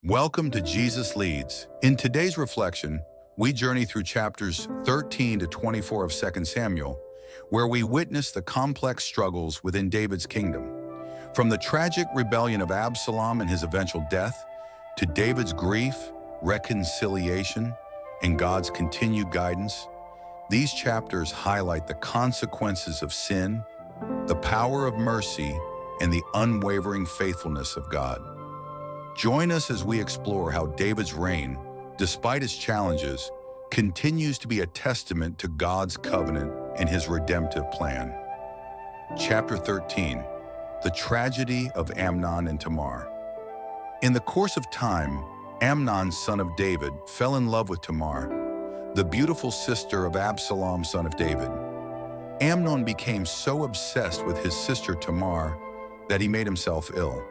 Welcome to Jesus Leads. In today's reflection, we journey through chapters 13 to 24 of 2 Samuel, where we witness the complex struggles within David's kingdom. From the tragic rebellion of Absalom and his eventual death, to David's grief, reconciliation, and God's continued guidance, these chapters highlight the consequences of sin, the power of mercy, and the unwavering faithfulness of God. Join us as we explore how David's reign, despite its challenges, continues to be a testament to God's covenant and his redemptive plan. Chapter 13, the tragedy of Amnon and Tamar. In the course of time, Amnon, son of David, fell in love with Tamar, the beautiful sister of Absalom, son of David. Amnon became so obsessed with his sister Tamar that he made himself ill.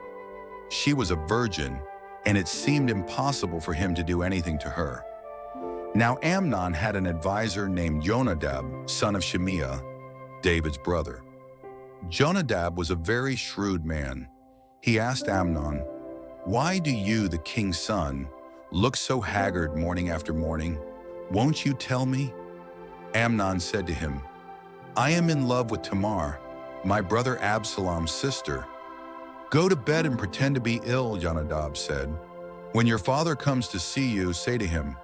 She was a virgin, and it seemed impossible for him to do anything to her. Now Amnon had an advisor named Jonadab, son of Shimei, David's brother. Jonadab was a very shrewd man. He asked Amnon, "Why do you, the king's son, look so haggard morning after morning? Won't you tell me?" Amnon said to him, "I am in love with Tamar, my brother Absalom's sister." "Go to bed and pretend to be ill," Jonadab said. "When your father comes to see you, say to him,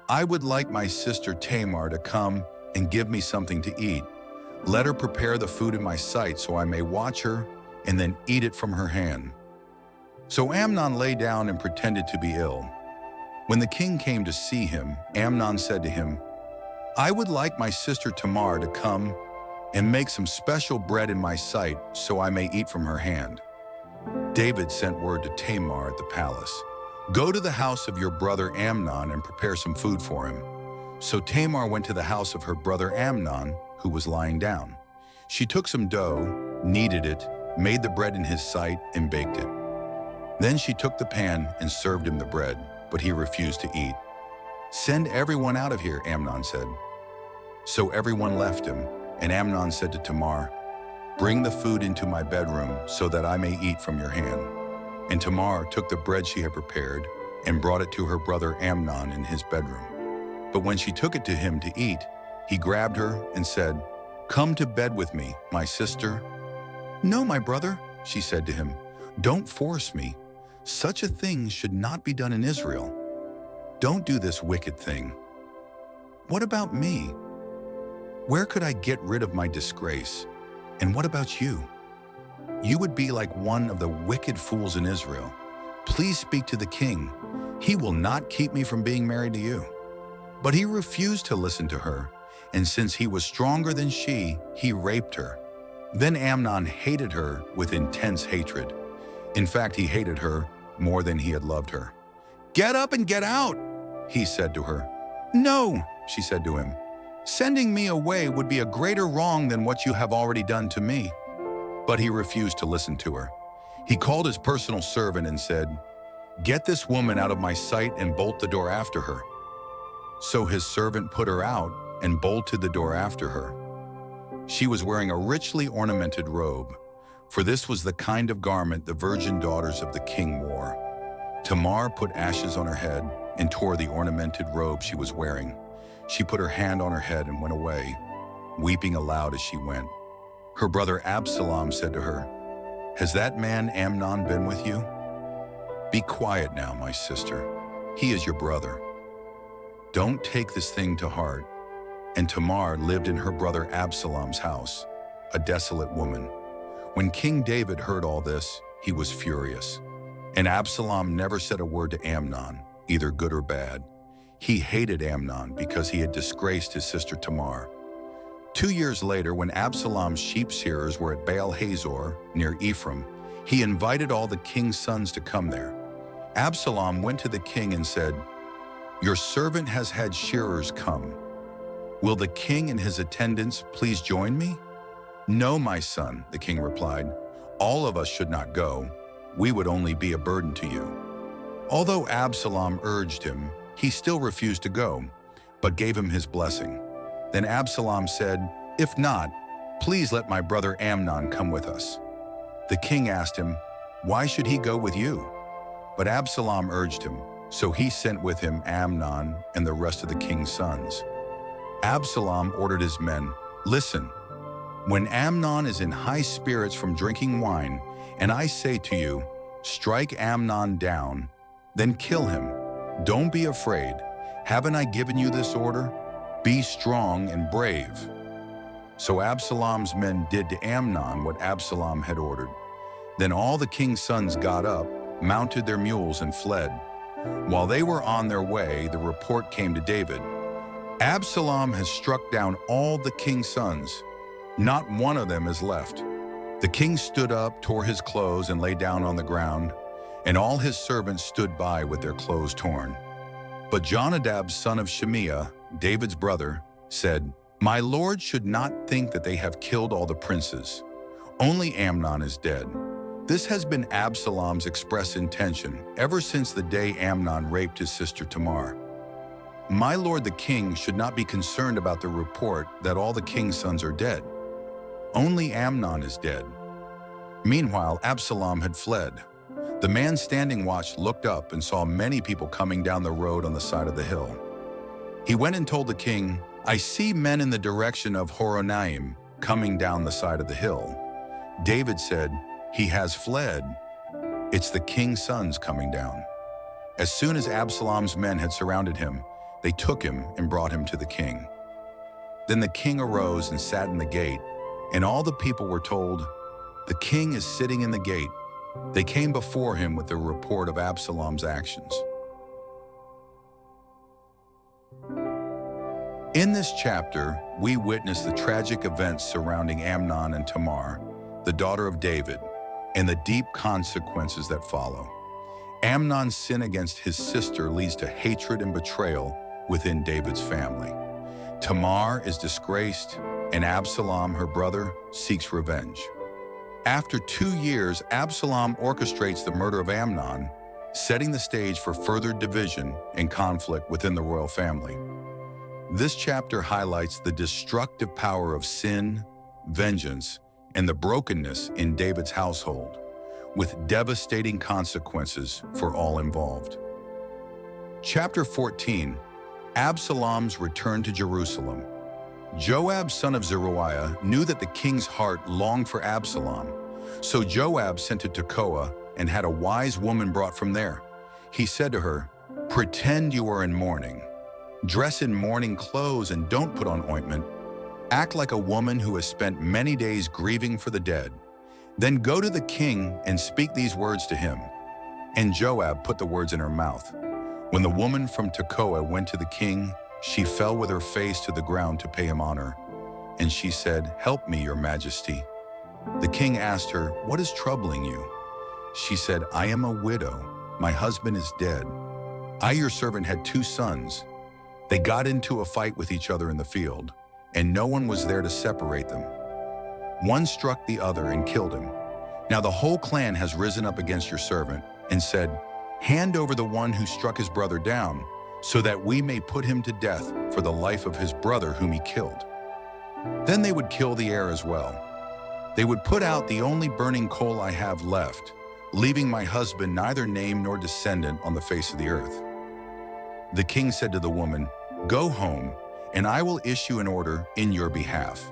'I would like my sister Tamar to come and give me something to eat. Let her prepare the food in my sight so I may watch her and then eat it from her hand.'" So Amnon lay down and pretended to be ill. When the king came to see him, Amnon said to him, "I would like my sister Tamar to come and make some special bread in my sight so I may eat from her hand." David sent word to Tamar at the palace, "Go to the house of your brother Amnon and prepare some food for him." So Tamar went to the house of her brother Amnon, who was lying down. She took some dough, kneaded it, made the bread in his sight, and baked it. Then she took the pan and served him the bread, but he refused to eat. "Send everyone out of here," Amnon said. So everyone left him, and Amnon said to Tamar, "Bring the food into my bedroom so that I may eat from your hand." And Tamar took the bread she had prepared and brought it to her brother Amnon in his bedroom. But when she took it to him to eat, he grabbed her and said, "Come to bed with me, my sister." "No, my brother," she said to him, "don't force me. Such a thing should not be done in Israel. Don't do this wicked thing. What about me? Where could I get rid of my disgrace? And what about you? You would be like one of the wicked fools in Israel. Please speak to the king. He will not keep me from being married to you." But he refused to listen to her, and since he was stronger than she, he raped her. Then Amnon hated her with intense hatred. In fact, he hated her more than he had loved her. "Get up and get out," he said to her. "No," she said to him. "Sending me away would be a greater wrong than what you have already done to me." But he refused to listen to her. He called his personal servant and said, "Get this woman out of my sight and bolt the door after her." So his servant put her out and bolted the door after her. She was wearing a richly ornamented robe, for this was the kind of garment the virgin daughters of the king wore. Tamar put ashes on her head and tore the ornamented robe she was wearing. She put her hand on her head and went away, weeping aloud as she went. Her brother Absalom said to her, "Has that man Amnon been with you? Be quiet now, my sister. He is your brother. Don't take this thing to heart." And Tamar lived in her brother Absalom's house, a desolate woman. When King David heard all this, he was furious. And Absalom never said a word to Amnon, either good or bad. He hated Amnon because he had disgraced his sister Tamar. 2 years later, when Absalom's sheep shearers were at Baal Hazor, near Ephraim, he invited all the king's sons to come there. Absalom went to the king and said, "Your servant has had shearers come. Will the king and his attendants please join me?" "No, my son," the king replied. "All of us should not go. We would only be a burden to you." Although Absalom urged him, he still refused to go, but gave him his blessing. Then Absalom said, "If not, please let my brother Amnon come with us." The king asked him, "Why should he go with you?" But Absalom urged him, so he sent with him Amnon and the rest of the king's sons. Absalom ordered his men, "Listen, when Amnon is in high spirits from drinking wine, and I say to you, 'Strike Amnon down,' then kill him. Don't be afraid. Haven't I given you this order? Be strong and brave." So Absalom's men did to Amnon what Absalom had ordered. Then all the king's sons got up, mounted their mules, and fled. While they were on their way, the report came to David, "Absalom has struck down all the king's sons. Not one of them is left." The king stood up, tore his clothes, and lay down on the ground, and all his servants stood by with their clothes torn. But Jonadab, son of Shimei, David's brother, said, "My lord should not think that they have killed all the princes. Only Amnon is dead. This has been Absalom's express intention ever since the day Amnon raped his sister Tamar. My lord the king should not be concerned about the report that all the king's sons are dead. Only Amnon is dead." Meanwhile, Absalom had fled. The man standing watch looked up and saw many people coming down the road on the side of the hill. He went and told the king, "I see men in the direction of Horonaim coming down the side of the hill." David said, "He has fled. It's the king's sons coming down." As soon as Absalom's men had surrounded him, they took him and brought him to the king. Then the king arose and sat in the gate, and all the people were told, "The king is sitting in the gate." They came before him with the report of Absalom's actions. In this chapter, we witness the tragic events surrounding Amnon and Tamar, the daughter of David, and the deep consequences that follow. Amnon's sin against his sister leads to hatred and betrayal within David's family. Tamar is disgraced, and Absalom, her brother, seeks revenge. After 2 years, Absalom orchestrates the murder of Amnon, setting the stage for further division and conflict within the royal family. This chapter highlights the destructive power of sin, vengeance, and the brokenness in David's household, with devastating consequences for all involved. Chapter 14, Absalom's return to Jerusalem. Joab, son of Zeruiah, knew that the king's heart longed for Absalom, so Joab sent to Tekoa and had a wise woman brought from there. He said to her, "Pretend you are in mourning. Dress in mourning clothes and don't put on ointment. Act like a woman who has spent many days grieving for the dead. Then go to the king and speak these words to him." And Joab put the words in her mouth. When the woman from Tekoa went to the king, she fell with her face to the ground to pay him honor. And she said, "Help me, your majesty." The king asked her, "What is troubling you?" She said, "I am a widow. My husband is dead. I, your servant, had 2 sons. They got into a fight with each other in the field, and no one was there to separate them. One struck the other and killed him. Now the whole clan has risen up against your servant and said, 'Hand over the one who struck his brother down, so that we may put him to death for the life of his brother whom he killed.' Then they would kill the heir as well. They would put out the only burning coal I have left, leaving my husband neither name nor descendant on the face of the earth." The king said to the woman, "Go home, and I will issue an order in your behalf."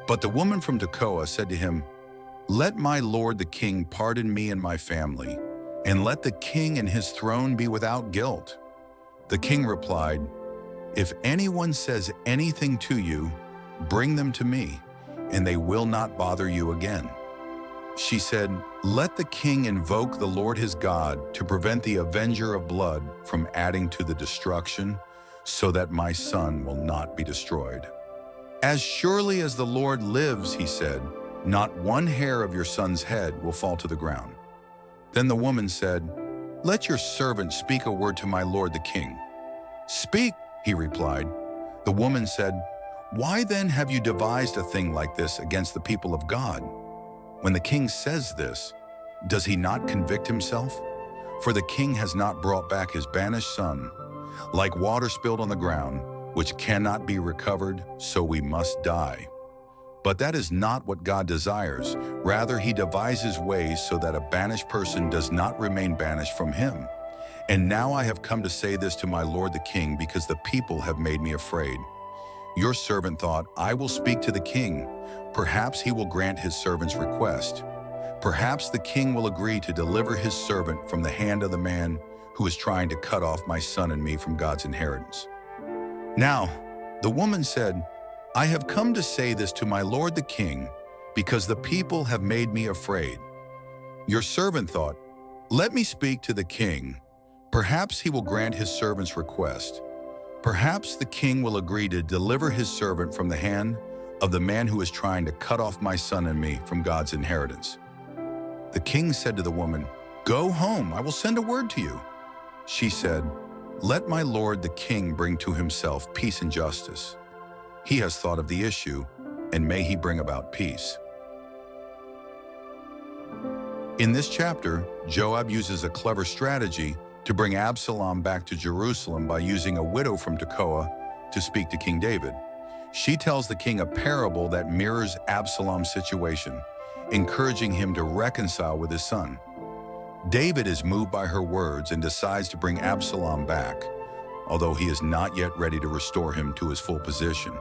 But the woman from Tekoa said to him, "Let my lord the king pardon me and my family, and let the king and his throne be without guilt." The king replied, "If anyone says anything to you, bring them to me, and they will not bother you again." She said, "Let the king invoke the Lord his God to prevent the avenger of blood from adding to the destruction, so that my son will not be destroyed. As surely as the Lord lives," he said, "not one hair of your son's head will fall to the ground." Then the woman said, "Let your servant speak a word to my lord the king." "Speak," he replied. The woman said, "Why then have you devised a thing like this against the people of God? When the king says this, does he not convict himself? For the king has not brought back his banished son. Like water spilled on the ground, which cannot be recovered, so we must die." But that is not what God desires. Rather, he devises ways so that a banished person does not remain banished from him. And now I have come to say this to my lord the king, because the people have made me afraid. Your servant thought, I will speak to the king. Perhaps he will grant his servant's request. Perhaps the king will agree to deliver his servant from the hand of the man who is trying to cut off my son and me from God's inheritance. Now, the woman said, I have come to say this to my lord the king, because the people have made me afraid. Your servant thought, let me speak to the king. Perhaps he will grant his servant's request. Perhaps the king will agree to deliver his servant from the hand of the man who is trying to cut off my son and me from God's inheritance. The king said to the woman, Go home, I will send a word to you. She said, Let my lord the king bring to himself peace and justice. He has thought of the issue, and may he bring about peace. In this chapter, Joab uses a clever strategy to bring Absalom back to Jerusalem by using a widow from Tekoa to speak to King David. She tells the king a parable that mirrors Absalom's situation, encouraging him to reconcile with his son. David is moved by her words and decides to bring Absalom back, although he is not yet ready to restore him to his full position.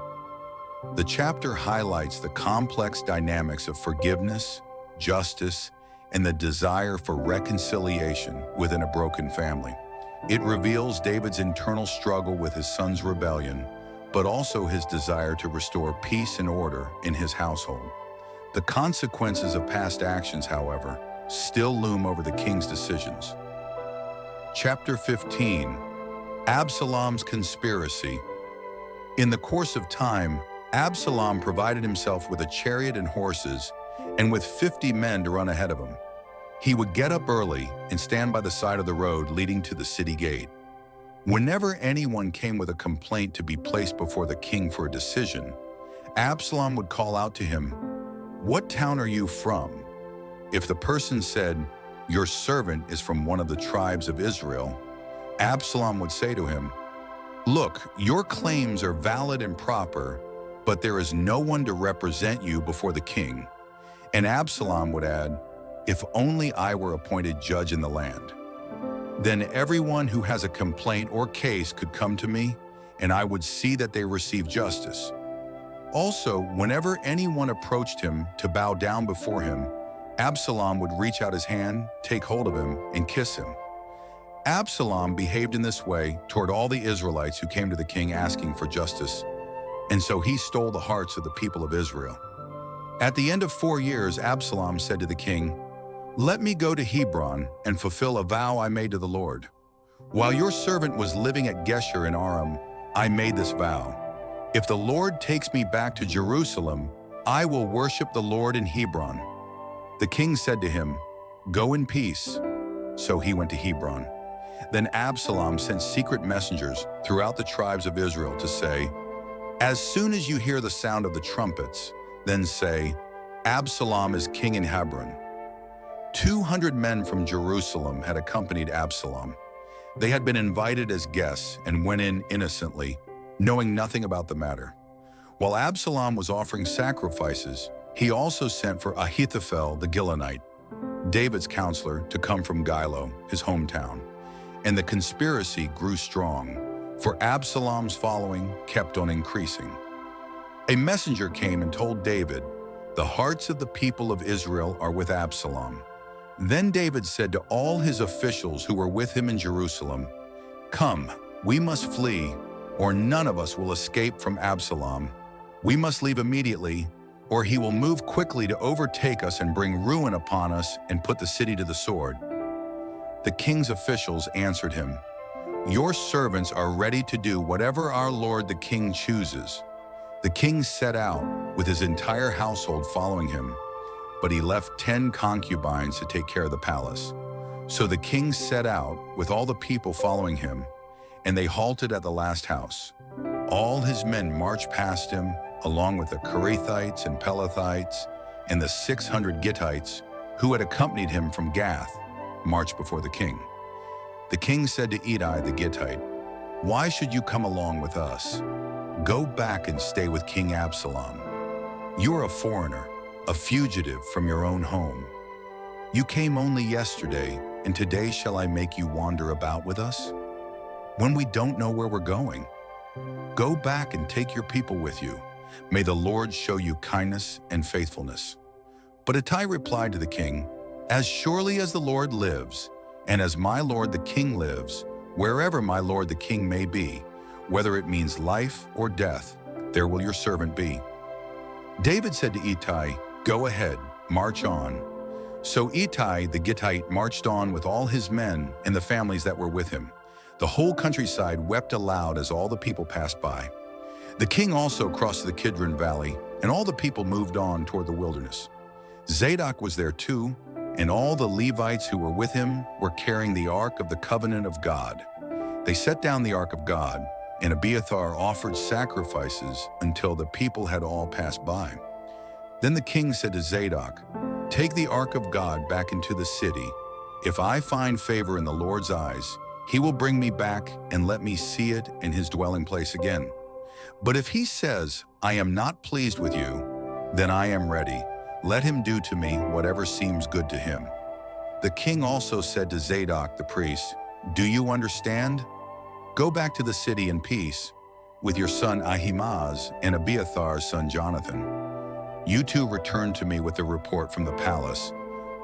The chapter highlights the complex dynamics of forgiveness, justice, and the desire for reconciliation within a broken family. It reveals David's internal struggle with his son's rebellion, but also his desire to restore peace and order in his household. The consequences of past actions, however, still loom over the king's decisions. Chapter 15, Absalom's conspiracy. In the course of time, Absalom provided himself with a chariot and horses, and with 50 men to run ahead of him. He would get up early and stand by the side of the road leading to the city gate. Whenever anyone came with a complaint to be placed before the king for a decision, Absalom would call out to him, What town are you from? If the person said, Your servant is from one of the tribes of Israel, Absalom would say to him, Look, your claims are valid and proper, but there is no one to represent you before the king. And Absalom would add, If only I were appointed judge in the land. Then everyone who has a complaint or case could come to me, and I would see that they receive justice. Also, whenever anyone approached him to bow down before him, Absalom would reach out his hand, take hold of him, and kiss him. Absalom behaved in this way toward all the Israelites who came to the king asking for justice, and so he stole the hearts of the people of Israel. At the end of 4 years, Absalom said to the king, Let me go to Hebron and fulfill a vow I made to the Lord. While your servant was living at Geshur in Aram, I made this vow. If the Lord takes me back to Jerusalem, I will worship the Lord in Hebron. The king said to him, Go in peace. So he went to Hebron. Then Absalom sent secret messengers throughout the tribes of Israel to say, As soon as you hear the sound of the trumpets, then say, Absalom is king in Hebron. 200 men from Jerusalem had accompanied Absalom. They had been invited as guests and went in innocently, knowing nothing about the matter. While Absalom was offering sacrifices, he also sent for Ahithophel the Gibeonite, David's counselor, to come from Gilo, his hometown. And the conspiracy grew strong, for Absalom's following kept on increasing. A messenger came and told David, The hearts of the people of Israel are with Absalom. Then David said to all his officials who were with him in Jerusalem, Come, we must flee, or none of us will escape from Absalom. We must leave immediately, or he will move quickly to overtake us and bring ruin upon us and put the city to the sword. The king's officials answered him, Your servants are ready to do whatever our lord the king chooses. The king set out, with his entire household following him, but he left 10 concubines to take care of the palace. So the king set out, with all the people following him, and they halted at the last house. All his men marched past him, along with the Kerethites and Pelethites, and the 600 Gittites who had accompanied him from Gath, marched before the king. The king said to Ittai the Gittite, Why should you come along with us? Go back and stay with King Absalom. You are a foreigner, a fugitive from your own home. You came only yesterday, and today shall I make you wander about with us? When we don't know where we're going, go back and take your people with you. May the Lord show you kindness and faithfulness." But Ittai replied to the king, "As surely as the Lord lives, and as my lord the king lives, wherever my lord the king may be, whether it means life or death, there will your servant be." David said to Ittai, "Go ahead, march on." So Ittai the Gittite marched on with all his men and the families that were with him. The whole countryside wept aloud as all the people passed by. The king also crossed the Kidron Valley, and all the people moved on toward the wilderness. Zadok was there too, and all the Levites who were with him were carrying the Ark of the Covenant of God. They set down the Ark of God, and Abiathar offered sacrifices until the people had all passed by. Then the king said to Zadok, "Take the Ark of God back into the city. If I find favor in the Lord's eyes, he will bring me back and let me see it in his dwelling place again. But if he says, 'I am not pleased with you,' then I am ready. Let him do to me whatever seems good to him." The king also said to Zadok the priest, "Do you understand? Go back to the city in peace with your son Ahimaaz and Abiathar's son Jonathan. You two return to me with the report from the palace.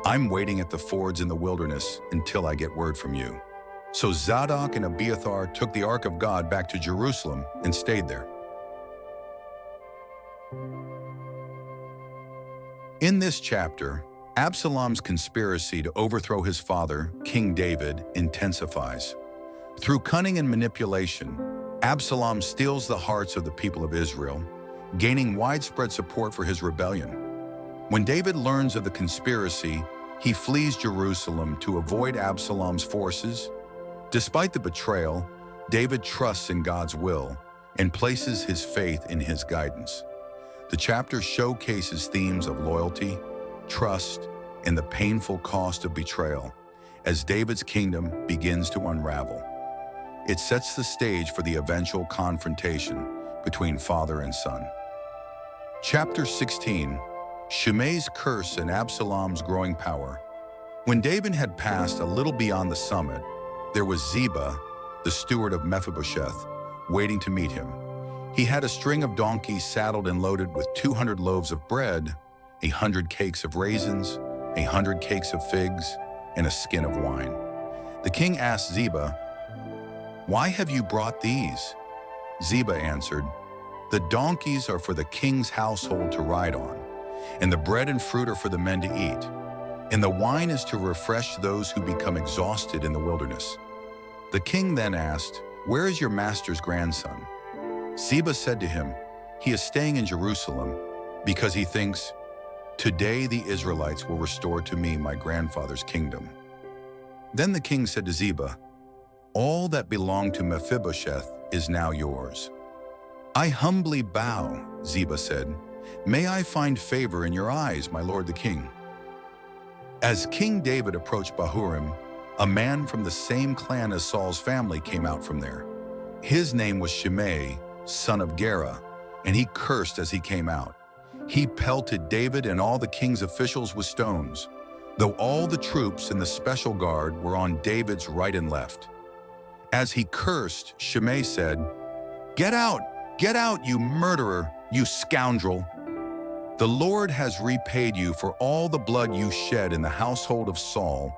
I'm waiting at the fords in the wilderness until I get word from you." So Zadok and Abiathar took the Ark of God back to Jerusalem and stayed there. In this chapter, Absalom's conspiracy to overthrow his father, King David, intensifies. Through cunning and manipulation, Absalom steals the hearts of the people of Israel, gaining widespread support for his rebellion. When David learns of the conspiracy, he flees Jerusalem to avoid Absalom's forces. Despite the betrayal, David trusts in God's will and places his faith in his guidance. The chapter showcases themes of loyalty, trust, and the painful cost of betrayal as David's kingdom begins to unravel. It sets the stage for the eventual confrontation between father and son. Chapter 16, Shimei's curse and Absalom's growing power. When David had passed a little beyond the summit, there was Ziba, the steward of Mephibosheth, waiting to meet him. He had a string of donkeys saddled and loaded with 200 loaves of bread, 100 cakes of raisins, 100 cakes of figs, and a skin of wine. The king asked Ziba, "Why have you brought these?" Ziba answered, "The donkeys are for the king's household to ride on, and the bread and fruit are for the men to eat, and the wine is to refresh those who become exhausted in the wilderness." The king then asked, "Where is your master's grandson?" Ziba said to him, "He is staying in Jerusalem because he thinks, 'Today the Israelites will restore to me my grandfather's kingdom.'" Then the king said to Ziba, "All that belonged to Mephibosheth is now yours." "I humbly bow," Ziba said. "May I find favor in your eyes, my lord the king." As King David approached Bahurim, a man from the same clan as Saul's family came out from there. His name was Shimei, son of Gera, and he cursed as he came out. He pelted David and all the king's officials with stones, though all the troops in the special guard were on David's right and left. As he cursed, Shimei said, Get out, you murderer, you scoundrel! The Lord has repaid you for all the blood you shed in the household of Saul,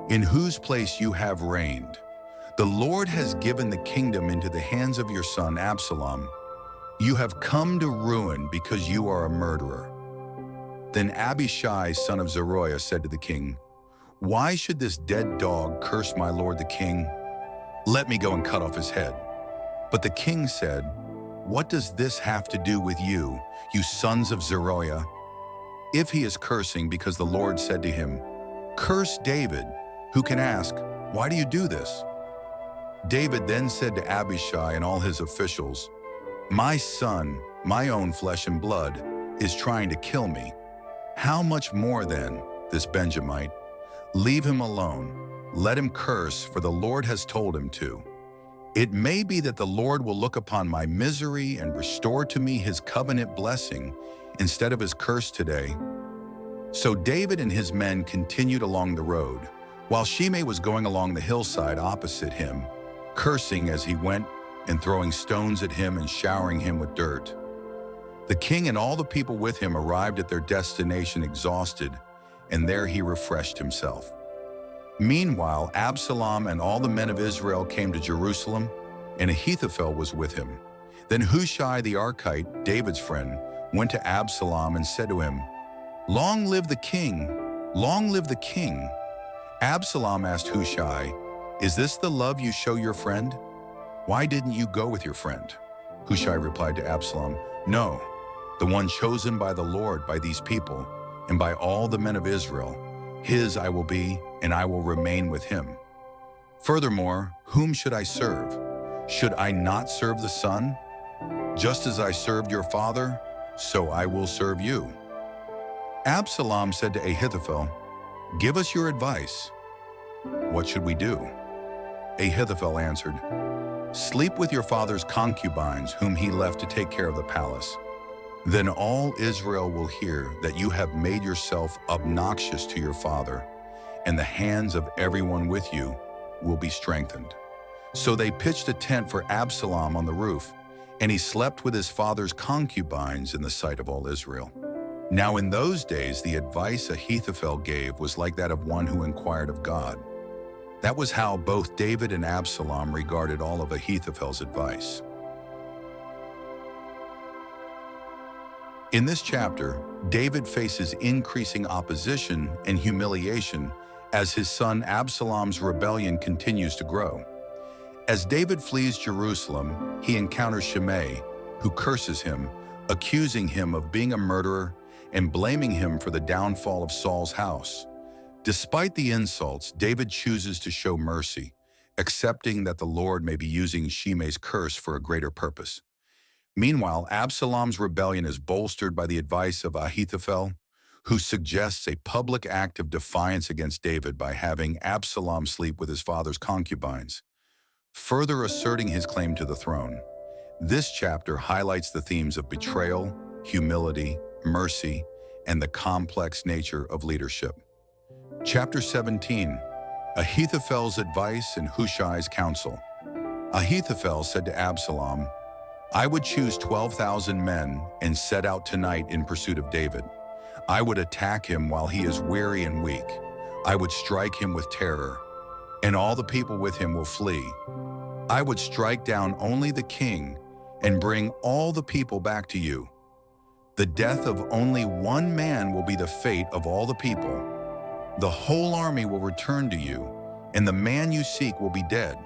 in whose place you have reigned. The Lord has given the kingdom into the hands of your son Absalom. You have come to ruin because you are a murderer." Then Abishai, son of Zeruiah, said to the king, "Why should this dead dog curse my lord the king? Let me go and cut off his head." But the king said, "What does this have to do with you, you sons of Zeruiah? If he is cursing because the Lord said to him, 'Curse David,' who can ask, 'Why do you do this?'" David then said to Abishai and all his officials, "My son, my own flesh and blood, is trying to kill me. How much more then, this Benjamite? Leave him alone. Let him curse, for the Lord has told him to. It may be that the Lord will look upon my misery and restore to me his covenant blessing instead of his curse today." So David and his men continued along the road, while Shimei was going along the hillside opposite him, cursing as he went and throwing stones at him and showering him with dirt. The king and all the people with him arrived at their destination exhausted, and there he refreshed himself. Meanwhile, Absalom and all the men of Israel came to Jerusalem, and Ahithophel was with him. Then Hushai the Archite, David's friend, went to Absalom and said to him, "Long live the king! Long live the king!" Absalom asked Hushai, "Is this the love you show your friend? Why didn't you go with your friend?" Hushai replied to Absalom, "No, the one chosen by the Lord, by these people, and by all the men of Israel, his I will be, and I will remain with him. Furthermore, whom should I serve? Should I not serve the son? Just as I served your father, so I will serve you." Absalom said to Ahithophel, "Give us your advice. What should we do?" Ahithophel answered, "Sleep with your father's concubines, whom he left to take care of the palace. Then all Israel will hear that you have made yourself obnoxious to your father, and the hands of everyone with you will be strengthened." So they pitched a tent for Absalom on the roof, and he slept with his father's concubines in the sight of all Israel. Now in those days, the advice Ahithophel gave was like that of one who inquired of God. That was how both David and Absalom regarded all of Ahithophel's advice. In this chapter, David faces increasing opposition and humiliation as his son Absalom's rebellion continues to grow. As David flees Jerusalem, he encounters Shimei, who curses him, accusing him of being a murderer and blaming him for the downfall of Saul's house. Despite the insults, David chooses to show mercy, accepting that the Lord may be using Shimei's curse for a greater purpose. Meanwhile, Absalom's rebellion is bolstered by the advice of Ahithophel, who suggests a public act of defiance against David by having Absalom sleep with his father's concubines, further asserting his claim to the throne. This chapter highlights the themes of betrayal, humility, mercy, and the complex nature of leadership. Chapter 17, Ahithophel's advice and Hushai's counsel. Ahithophel said to Absalom, "I would choose 12,000 men and set out tonight in pursuit of David. I would attack him while he is weary and weak. I would strike him with terror, and all the people with him will flee. I would strike down only the king and bring all the people back to you. The death of only one man will be the fate of all the people. The whole army will return to you, and the man you seek will be dead."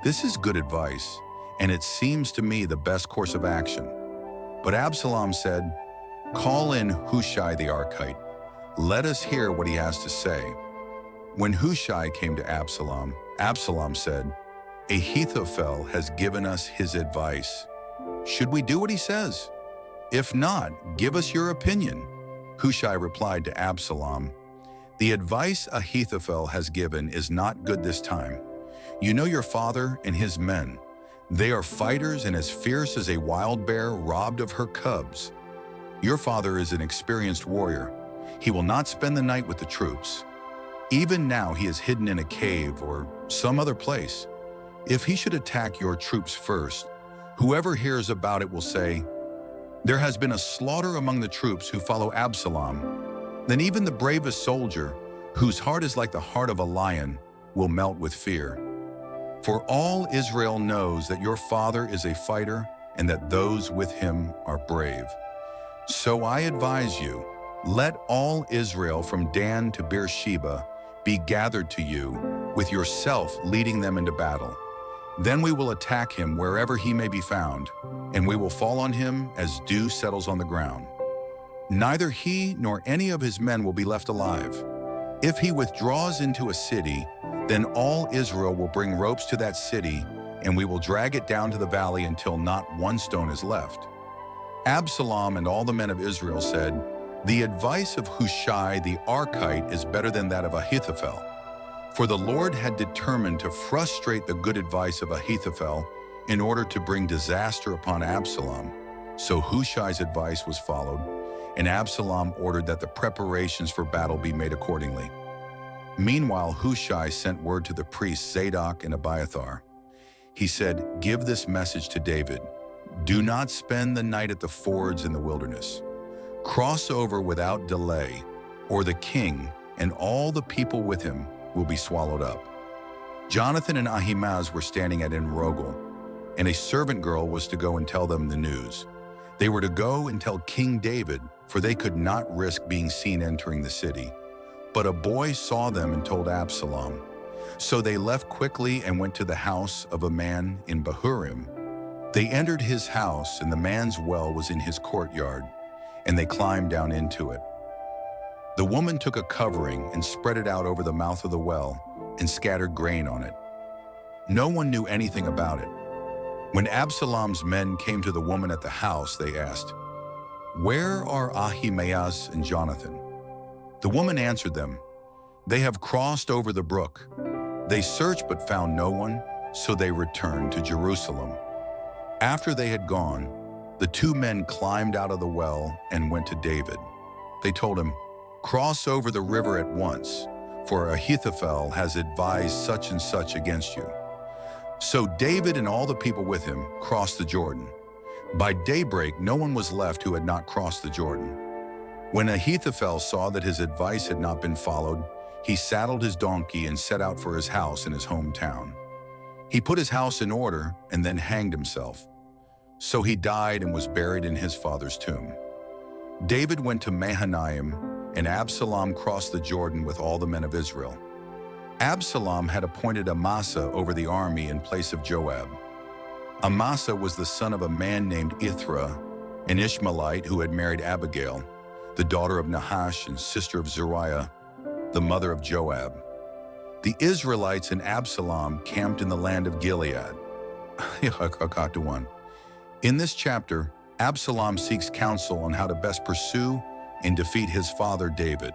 This is good advice, and it seems to me the best course of action. But Absalom said, "Call in Hushai the Archite. Let us hear what he has to say." When Hushai came to Absalom, Absalom said, "Ahithophel has given us his advice. Should we do what he says? If not, give us your opinion." Hushai replied to Absalom, "The advice Ahithophel has given is not good this time. You know your father and his men. They are fighters and as fierce as a wild bear robbed of her cubs. Your father is an experienced warrior. He will not spend the night with the troops. Even now he is hidden in a cave or some other place. If he should attack your troops first, whoever hears about it will say, 'There has been a slaughter among the troops who follow Absalom.' Then even the bravest soldier, whose heart is like the heart of a lion, will melt with fear. For all Israel knows that your father is a fighter and that those with him are brave. So I advise you, let all Israel from Dan to Beersheba be gathered to you, with yourself leading them into battle. Then we will attack him wherever he may be found, and we will fall on him as dew settles on the ground. Neither he nor any of his men will be left alive. If he withdraws into a city, then all Israel will bring ropes to that city, and we will drag it down to the valley until not one stone is left." Absalom and all the men of Israel said, "The advice of Hushai the Archite is better than that of Ahithophel." For the Lord had determined to frustrate the good advice of Ahithophel in order to bring disaster upon Absalom. So Hushai's advice was followed, and Absalom ordered that the preparations for battle be made accordingly. Meanwhile, Hushai sent word to the priests Zadok and Abiathar. He said, "Give this message to David. Do not spend the night at the fords in the wilderness. Cross over without delay, or the king and all the people with him will be swallowed up." Jonathan and Ahimaaz were standing at En-rogel, and a servant girl was to go and tell them the news. They were to go and tell King David, for they could not risk being seen entering the city. But a boy saw them and told Absalom. So they left quickly and went to the house of a man in Bahurim. They entered his house, and the man's well was in his courtyard, and they climbed down into it. The woman took a covering and spread it out over the mouth of the well and scattered grain on it. No one knew anything about it. When Absalom's men came to the woman at the house, they asked, "Where are Ahimaaz and Jonathan?" The woman answered them, "They have crossed over the brook." They searched but found no one, so they returned to Jerusalem. After they had gone, the two men climbed out of the well and went to David. They told him, "Cross over the river at once, for Ahithophel has advised such and such against you." So David and all the people with him crossed the Jordan. By daybreak, no one was left who had not crossed the Jordan. When Ahithophel saw that his advice had not been followed, he saddled his donkey and set out for his house in his hometown. He put his house in order and then hanged himself. So he died and was buried in his father's tomb. David went to Mahanaim, and Absalom crossed the Jordan with all the men of Israel. Absalom had appointed Amasa over the army in place of Joab. Amasa was the son of a man named Ithra, an Ishmaelite who had married Abigail, the daughter of Nahash and sister of Zeruiah, the mother of Joab. The Israelites and Absalom camped in the land of Gilead. In this chapter, Absalom seeks counsel on how to best pursue and defeat his father David.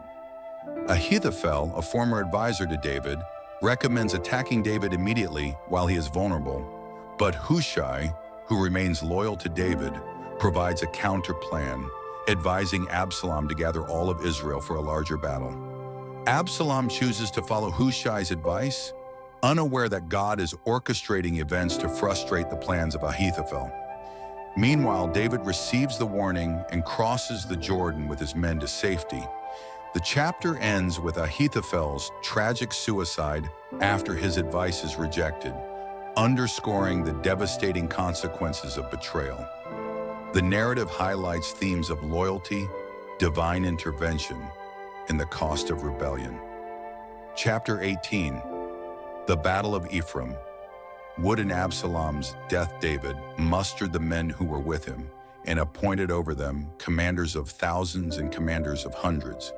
Ahithophel, a former advisor to David, recommends attacking David immediately while he is vulnerable, but Hushai, who remains loyal to David, provides a counter plan, advising Absalom to gather all of Israel for a larger battle. Absalom chooses to follow Hushai's advice, unaware that God is orchestrating events to frustrate the plans of Ahithophel. Meanwhile, David receives the warning and crosses the Jordan with his men to safety. The chapter ends with Ahithophel's tragic suicide after his advice is rejected, underscoring the devastating consequences of betrayal. The narrative highlights themes of loyalty, divine intervention, and the cost of rebellion. Chapter 18, The Battle of Ephraim. Wood and Absalom's death. David mustered the men who were with him and appointed over them commanders of thousands and commanders of hundreds.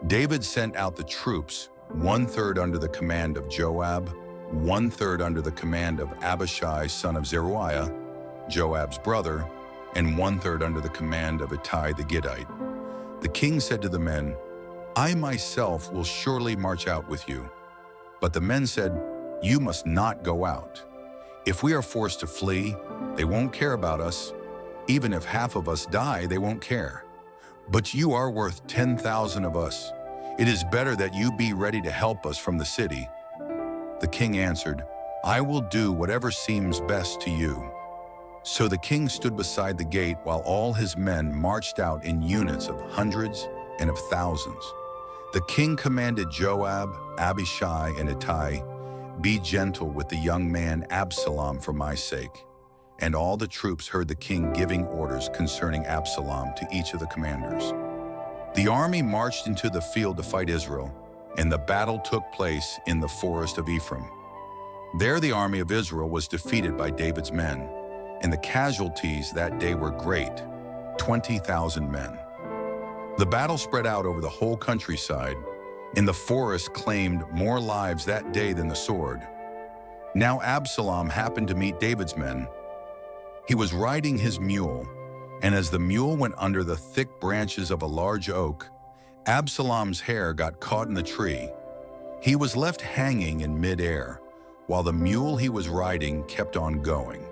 David sent out the troops, 1/3 under the command of Joab, 1/3 under the command of Abishai, son of Zeruiah, Joab's brother, and 1/3 under the command of Ittai the Gittite. The king said to the men, "I myself will surely march out with you." But the men said, "You must not go out. If we are forced to flee, they won't care about us. Even if half of us die, they won't care. But you are worth 10,000 of us. It is better that you be ready to help us from the city." The king answered, "I will do whatever seems best to you." So the king stood beside the gate while all his men marched out in units of hundreds and of thousands. The king commanded Joab, Abishai, and Ittai, "Be gentle with the young man Absalom for my sake." And all the troops heard the king giving orders concerning Absalom to each of the commanders. The army marched into the field to fight Israel, and the battle took place in the forest of Ephraim. There the army of Israel was defeated by David's men, and the casualties that day were great, 20,000 men. The battle spread out over the whole countryside, and the forest claimed more lives that day than the sword. Now Absalom happened to meet David's men. He was riding his mule, and as the mule went under the thick branches of a large oak, Absalom's hair got caught in the tree. He was left hanging in midair, while the mule he was riding kept on going.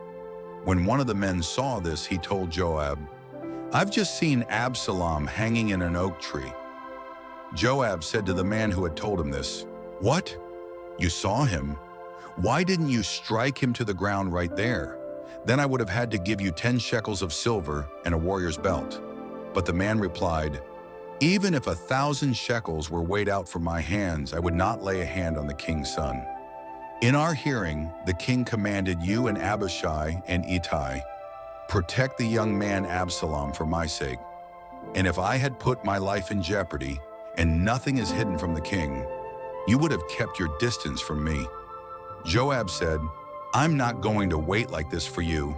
When one of the men saw this, he told Joab, "I've just seen Absalom hanging in an oak tree." Joab said to the man who had told him this, "What? You saw him? Why didn't you strike him to the ground right there? Then I would have had to give you 10 shekels of silver and a warrior's belt." But the man replied, "Even if 1,000 shekels were weighed out from my hands, I would not lay a hand on the king's son. In our hearing, the king commanded you and Abishai and Ittai, protect the young man Absalom for my sake. And if I had put my life in jeopardy, and nothing is hidden from the king, you would have kept your distance from me." Joab said, "I'm not going to wait like this for you."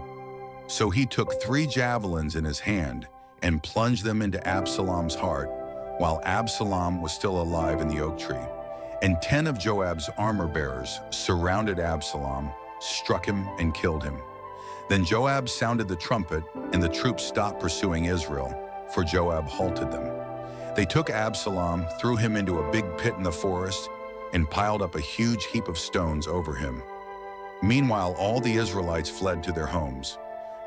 So he took 3 javelins in his hand and plunged them into Absalom's heart while Absalom was still alive in the oak tree. And 10 of Joab's armor-bearers surrounded Absalom, struck him, and killed him. Then Joab sounded the trumpet, and the troops stopped pursuing Israel, for Joab halted them. They took Absalom, threw him into a big pit in the forest, and piled up a huge heap of stones over him. Meanwhile, all the Israelites fled to their homes.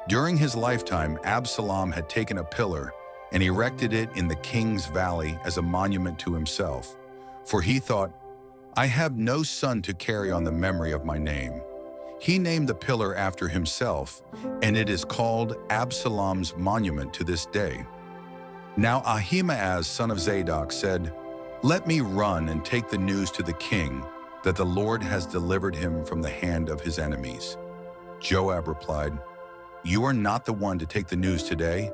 During his lifetime, Absalom had taken a pillar and erected it in the king's valley as a monument to himself. For he thought, "I have no son to carry on the memory of my name." He named the pillar after himself, and it is called Absalom's monument to this day. Now Ahimaaz, son of Zadok, said, "Let me run and take the news to the king that the Lord has delivered him from the hand of his enemies." Joab replied, "You are not the one to take the news today.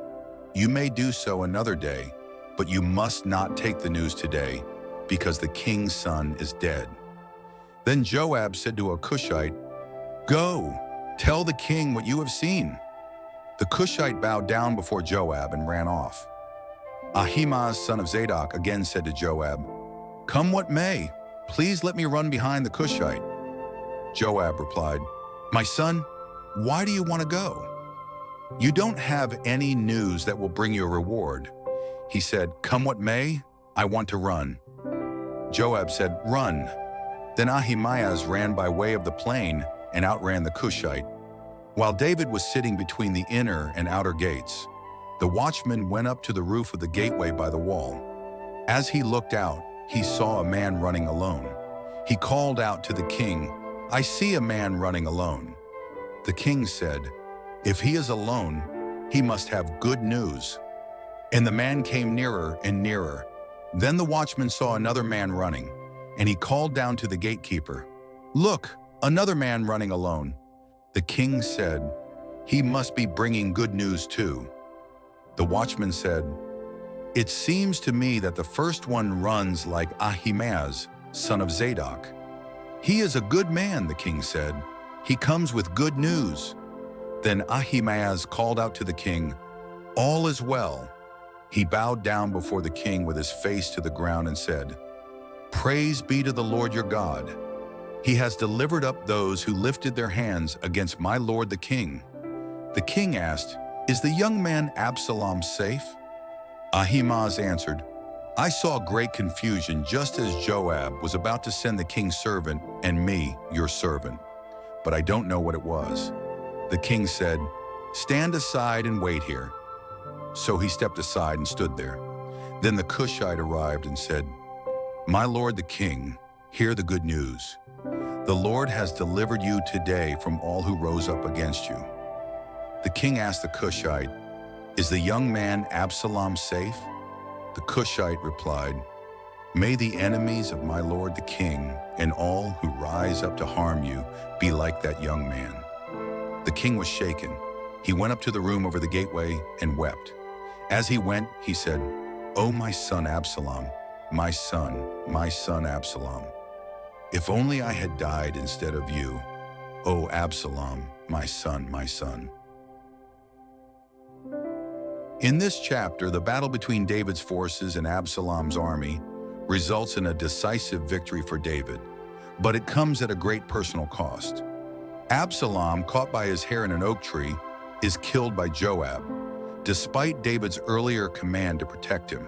You may do so another day, but you must not take the news today, because the king's son is dead." Then Joab said to a Cushite, "Go, tell the king what you have seen." The Cushite bowed down before Joab and ran off. Ahimaaz, son of Zadok, again said to Joab, "Come what may, please let me run behind the Cushite." Joab replied, "My son, why do you want to go? You don't have any news that will bring you a reward." He said, "Come what may, I want to run." Joab said, "Run." Then Ahimaaz ran by way of the plain and outran the Cushite. While David was sitting between the inner and outer gates, the watchman went up to the roof of the gateway by the wall. As he looked out, he saw a man running alone. He called out to the king, "I see a man running alone." The king said, "If he is alone, he must have good news." And the man came nearer and nearer. Then the watchman saw another man running, and he called down to the gatekeeper, "Look, another man running alone." The king said, "He must be bringing good news too." The watchman said, "It seems to me that the first one runs like Ahimaaz, son of Zadok." "He is a good man," the king said. "He comes with good news." Then Ahimaaz called out to the king, "All is well." He bowed down before the king with his face to the ground and said, "Praise be to the Lord your God. He has delivered up those who lifted their hands against my lord the king." The king asked, "Is the young man Absalom safe?" Ahimaaz answered, "I saw great confusion just as Joab was about to send the king's servant and me, your servant, but I don't know what it was." The king said, "Stand aside and wait here." So he stepped aside and stood there. Then the Cushite arrived and said, "My lord the king, hear the good news. The Lord has delivered you today from all who rose up against you." The king asked the Cushite, "Is the young man Absalom safe?" The Cushite replied, "May the enemies of my lord the king and all who rise up to harm you be like that young man." The king was shaken. He went up to the room over the gateway and wept. As he went, he said, "Oh, my son Absalom, my son Absalom. If only I had died instead of you. Oh, Absalom, my son, my son." In this chapter, the battle between David's forces and Absalom's army results in a decisive victory for David, but it comes at a great personal cost. Absalom, caught by his hair in an oak tree, is killed by Joab, despite David's earlier command to protect him.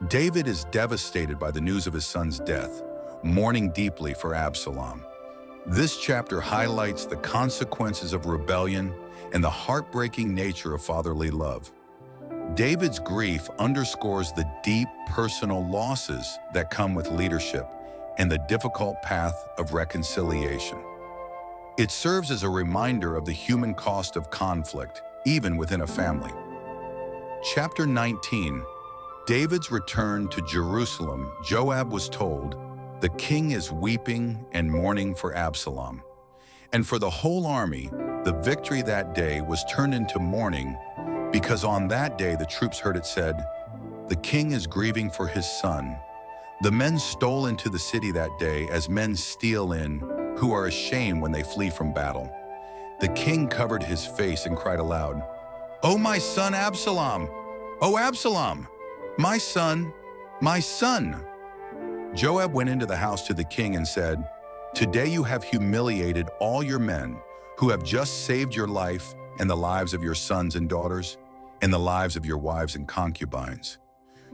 David is devastated by the news of his son's death, mourning deeply for Absalom. This chapter highlights the consequences of rebellion and the heartbreaking nature of fatherly love. David's grief underscores the deep personal losses that come with leadership and the difficult path of reconciliation. It serves as a reminder of the human cost of conflict, even within a family. Chapter 19. David's return to Jerusalem. Joab was told, "The king is weeping and mourning for Absalom." And for the whole army, the victory that day was turned into mourning, because on that day the troops heard it said, "The king is grieving for his son." The men stole into the city that day as men steal in, who are ashamed when they flee from battle. The king covered his face and cried aloud, "Oh, my son Absalom! Oh, Absalom! My son, my son!" Joab went into the house to the king and said, "Today you have humiliated all your men who have just saved your life and the lives of your sons and daughters, and the lives of your wives and concubines.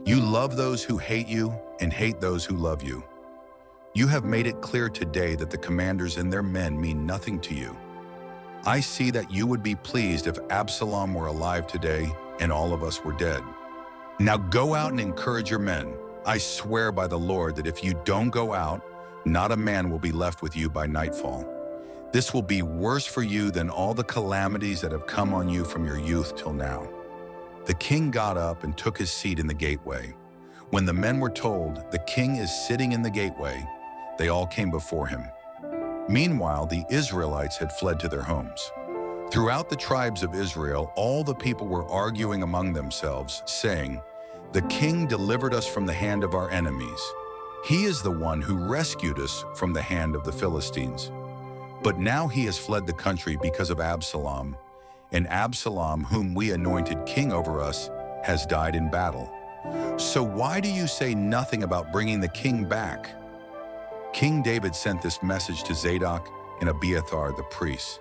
You love those who hate you and hate those who love you. You have made it clear today that the commanders and their men mean nothing to you. I see that you would be pleased if Absalom were alive today and all of us were dead. Now go out and encourage your men. I swear by the Lord that if you don't go out, not a man will be left with you by nightfall. This will be worse for you than all the calamities that have come on you from your youth till now." The king got up and took his seat in the gateway. When the men were told, "The king is sitting in the gateway," they all came before him. Meanwhile, the Israelites had fled to their homes. Throughout the tribes of Israel, all the people were arguing among themselves, saying, "The king delivered us from the hand of our enemies. He is the one who rescued us from the hand of the Philistines. But now he has fled the country because of Absalom, and Absalom, whom we anointed king over us, has died in battle. So why do you say nothing about bringing the king back?" King David sent this message to Zadok and Abiathar the priests.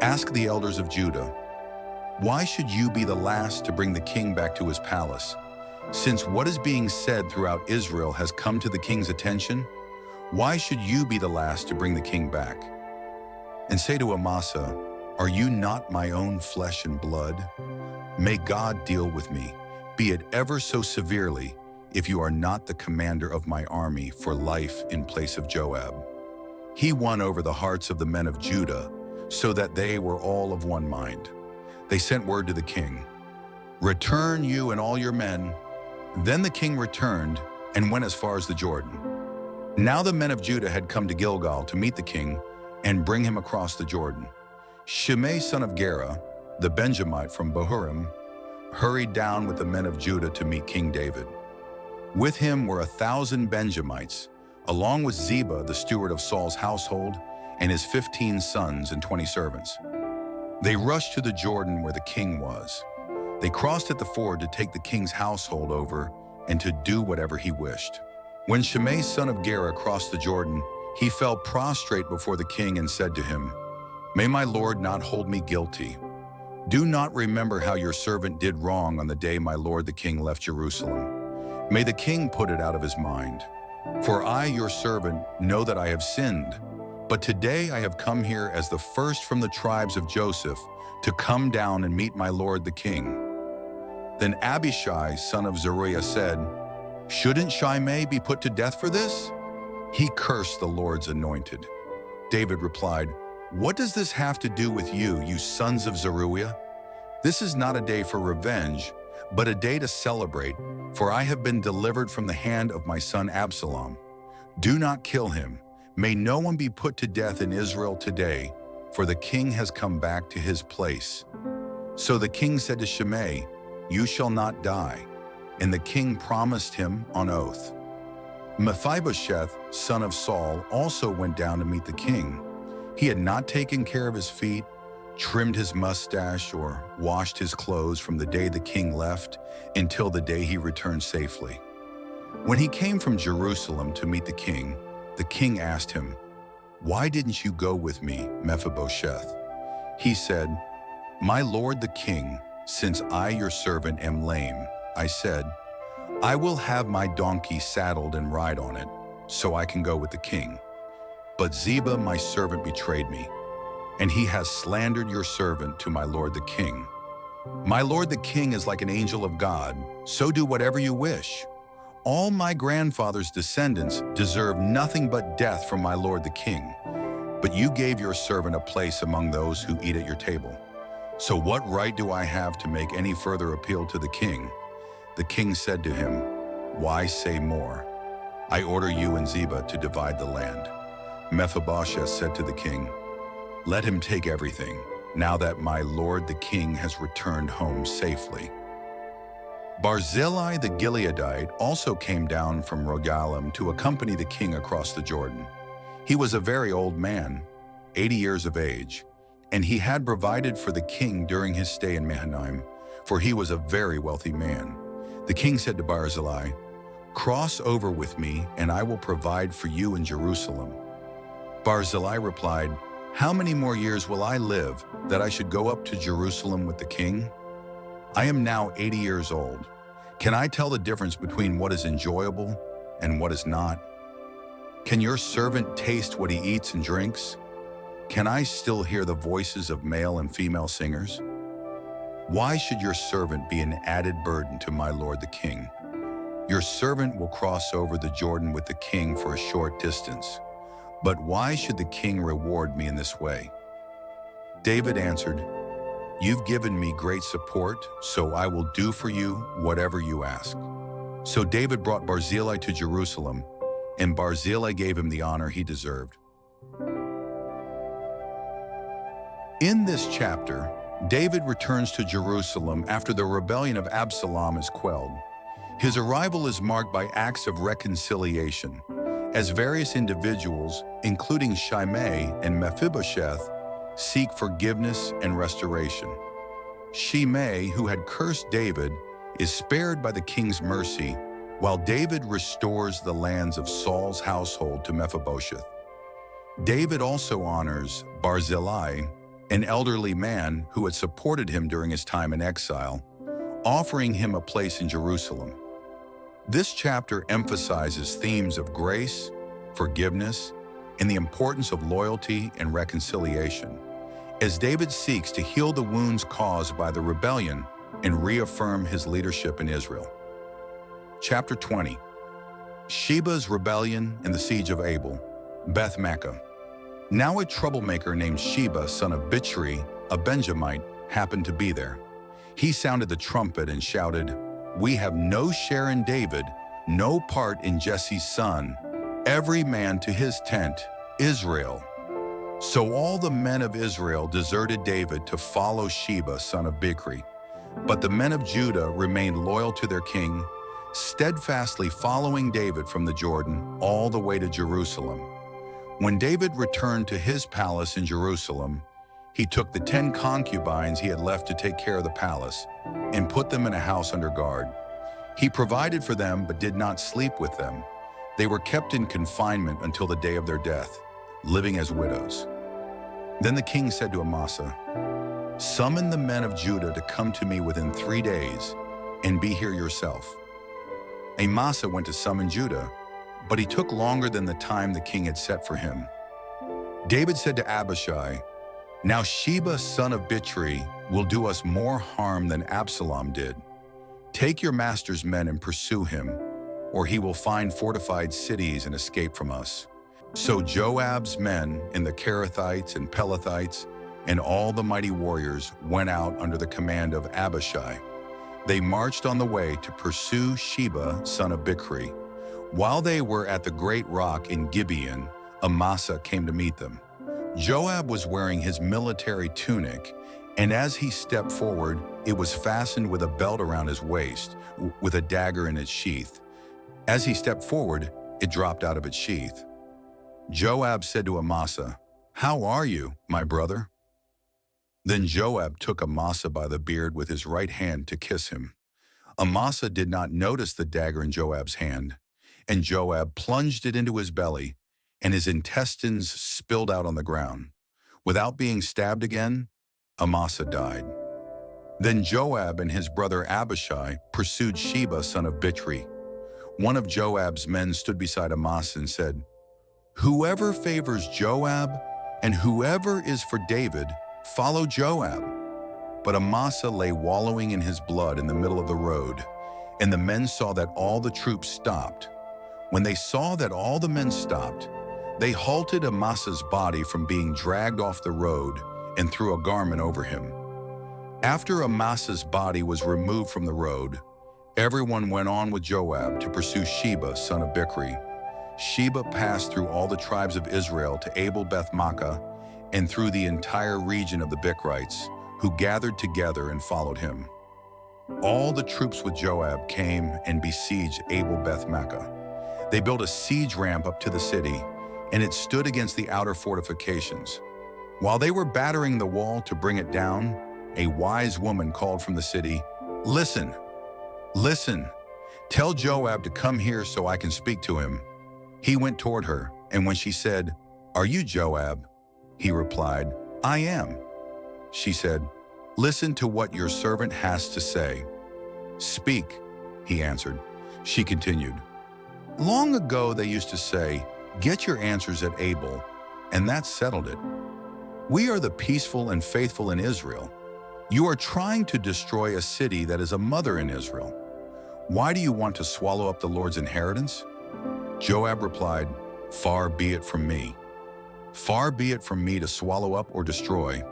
"Ask the elders of Judah, why should you be the last to bring the king back to his palace? Since what is being said throughout Israel has come to the king's attention, why should you be the last to bring the king back? And say to Amasa, are you not my own flesh and blood? May God deal with me, be it ever so severely, if you are not the commander of my army for life in place of Joab." He won over the hearts of the men of Judah, so that they were all of one mind. They sent word to the king, "Return you and all your men." Then the king returned and went as far as the Jordan. Now the men of Judah had come to Gilgal to meet the king and bring him across the Jordan. Shimei son of Gera, the Benjamite from Bahurim, hurried down with the men of Judah to meet King David. With him were 1,000 Benjamites, along with Ziba, the steward of Saul's household, and his 15 sons and 20 servants. They rushed to the Jordan where the king was. They crossed at the ford to take the king's household over and to do whatever he wished. When Shimei son of Gera crossed the Jordan, he fell prostrate before the king and said to him, "May my lord not hold me guilty. Do not remember how your servant did wrong on the day my lord the king left Jerusalem. May the king put it out of his mind. For I, your servant, know that I have sinned. But today I have come here as the first from the tribes of Joseph to come down and meet my lord the king." Then Abishai, son of Zeruiah, said, "Shouldn't Shimei be put to death for this?" He cursed the Lord's anointed. David replied, "What does this have to do with you, you sons of Zeruiah? This is not a day for revenge, but a day to celebrate, for I have been delivered from the hand of my son Absalom. Do not kill him. May no one be put to death in Israel today, for the king has come back to his place." So the king said to Shimei, "You shall not die." And the king promised him on oath. Mephibosheth, son of Saul, also went down to meet the king. He had not taken care of his feet, trimmed his mustache, or washed his clothes from the day the king left until the day he returned safely. When he came from Jerusalem to meet the king asked him, "Why didn't you go with me, Mephibosheth?" He said, "My lord the king, since I, your servant, am lame," I said, "I will have my donkey saddled and ride on it, so I can go with the king. But Ziba, my servant, betrayed me, and he has slandered your servant to my lord the king. My lord the king is like an angel of God, so do whatever you wish. All my grandfather's descendants deserve nothing but death from my lord the king. But you gave your servant a place among those who eat at your table. So what right do I have to make any further appeal to the king?" The king said to him, "Why say more? I order you and Ziba to divide the land." Mephibosheth said to the king, "Let him take everything, now that my lord the king has returned home safely." Barzillai the Gileadite also came down from Rogelim to accompany the king across the Jordan. He was a very old man, 80 years of age, and he had provided for the king during his stay in Mahanaim, for he was a very wealthy man. The king said to Barzillai, "Cross over with me, and I will provide for you in Jerusalem." Barzillai replied, "How many more years will I live that I should go up to Jerusalem with the king? I am now 80 years old. Can I tell the difference between what is enjoyable and what is not? Can your servant taste what he eats and drinks? Can I still hear the voices of male and female singers? Why should your servant be an added burden to my lord the king? Your servant will cross over the Jordan with the king for a short distance. But why should the king reward me in this way?" David answered, "You've given me great support, so I will do for you whatever you ask." So David brought Barzillai to Jerusalem, and Barzillai gave him the honor he deserved. In this chapter, David returns to Jerusalem after the rebellion of Absalom is quelled. His arrival is marked by acts of reconciliation, as various individuals, including Shimei and Mephibosheth, seek forgiveness and restoration. Shimei, who had cursed David, is spared by the king's mercy, while David restores the lands of Saul's household to Mephibosheth. David also honors Barzillai, an elderly man who had supported him during his time in exile, offering him a place in Jerusalem. This chapter emphasizes themes of grace, forgiveness, and the importance of loyalty and reconciliation, as David seeks to heal the wounds caused by the rebellion and reaffirm his leadership in Israel. Chapter 20. Sheba's rebellion and the siege of Abel, Beth Makkah. Now a troublemaker named Sheba, son of Bichri, a Benjamite, happened to be there. He sounded the trumpet and shouted, "We have no share in David, no part in Jesse's son, every man to his tent, Israel." So all the men of Israel deserted David to follow Sheba, son of Bichri. But the men of Judah remained loyal to their king, steadfastly following David from the Jordan all the way to Jerusalem. When David returned to his palace in Jerusalem, he took the 10 concubines he had left to take care of the palace and put them in a house under guard. He provided for them but did not sleep with them. They were kept in confinement until the day of their death, living as widows. Then the king said to Amasa, "Summon the men of Judah to come to me within 3 days, and be here yourself." Amasa went to summon Judah, but he took longer than the time the king had set for him. David said to Abishai, "Now Sheba, son of Bichri, will do us more harm than Absalom did. Take your master's men and pursue him, or he will find fortified cities and escape from us." So Joab's men and the Kerethites and Pelethites and all the mighty warriors went out under the command of Abishai. They marched on the way to pursue Sheba, son of Bichri. While they were at the great rock in Gibeon, Amasa came to meet them. Joab was wearing his military tunic, and as he stepped forward, it was fastened with a belt around his waist, with a dagger in its sheath. As he stepped forward, it dropped out of its sheath. Joab said to Amasa, "How are you, my brother?" Then Joab took Amasa by the beard with his right hand to kiss him. Amasa did not notice the dagger in Joab's hand, and Joab plunged it into his belly, and his intestines spilled out on the ground. Without being stabbed again, Amasa died. Then Joab and his brother Abishai pursued Sheba, son of Bichri. One of Joab's men stood beside Amasa and said, "Whoever favors Joab and whoever is for David, follow Joab." But Amasa lay wallowing in his blood in the middle of the road, and the men saw that all the troops stopped. When they saw that all the men stopped, they halted Amasa's body from being dragged off the road and threw a garment over him. After Amasa's body was removed from the road, everyone went on with Joab to pursue Sheba, son of Bichri. Sheba passed through all the tribes of Israel to Abel-Beth-Maachah and through the entire region of the Bichrites, who gathered together and followed him. All the troops with Joab came and besieged Abel-Beth-Maachah. They built a siege ramp up to the city, and it stood against the outer fortifications. While they were battering the wall to bring it down, a wise woman called from the city, "Listen, listen, tell Joab to come here so I can speak to him." He went toward her, and when she said, "Are you Joab?" he replied, "I am." She said, "Listen to what your servant has to say." "Speak," he answered. She continued, "Long ago they used to say, 'Get your answers at Abel,' and that settled it. We are the peaceful and faithful in Israel. You are trying to destroy a city that is a mother in Israel. Why do you want to swallow up the Lord's inheritance?" Joab replied, "Far be it from me. Far be it from me to swallow up or destroy.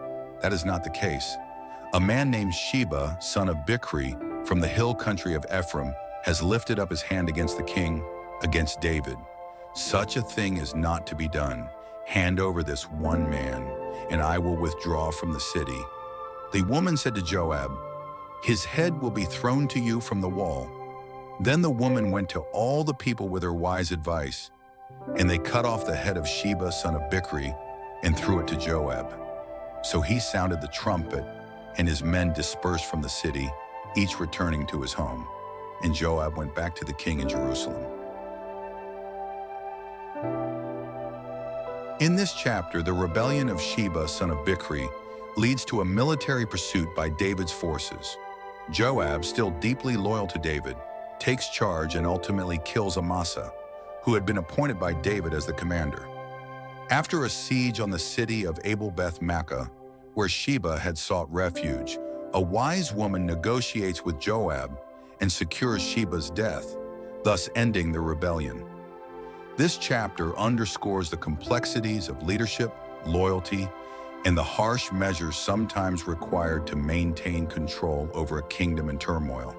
That is not the case. A man named Sheba, son of Bichri, from the hill country of Ephraim, has lifted up his hand against the king, against David. Such a thing is not to be done. Hand over this one man, and I will withdraw from the city." The woman said to Joab, "His head will be thrown to you from the wall." Then the woman went to all the people with her wise advice, and they cut off the head of Sheba, son of Bichri, and threw it to Joab. So he sounded the trumpet, and his men dispersed from the city, each returning to his home. And Joab went back to the king in Jerusalem. In this chapter, the rebellion of Sheba, son of Bichri, leads to a military pursuit by David's forces. Joab, still deeply loyal to David, takes charge and ultimately kills Amasa, who had been appointed by David as the commander. After a siege on the city of Abel-Beth-Maachah, where Sheba had sought refuge, a wise woman negotiates with Joab and secures Sheba's death, thus ending the rebellion. This chapter underscores the complexities of leadership, loyalty, and the harsh measures sometimes required to maintain control over a kingdom in turmoil.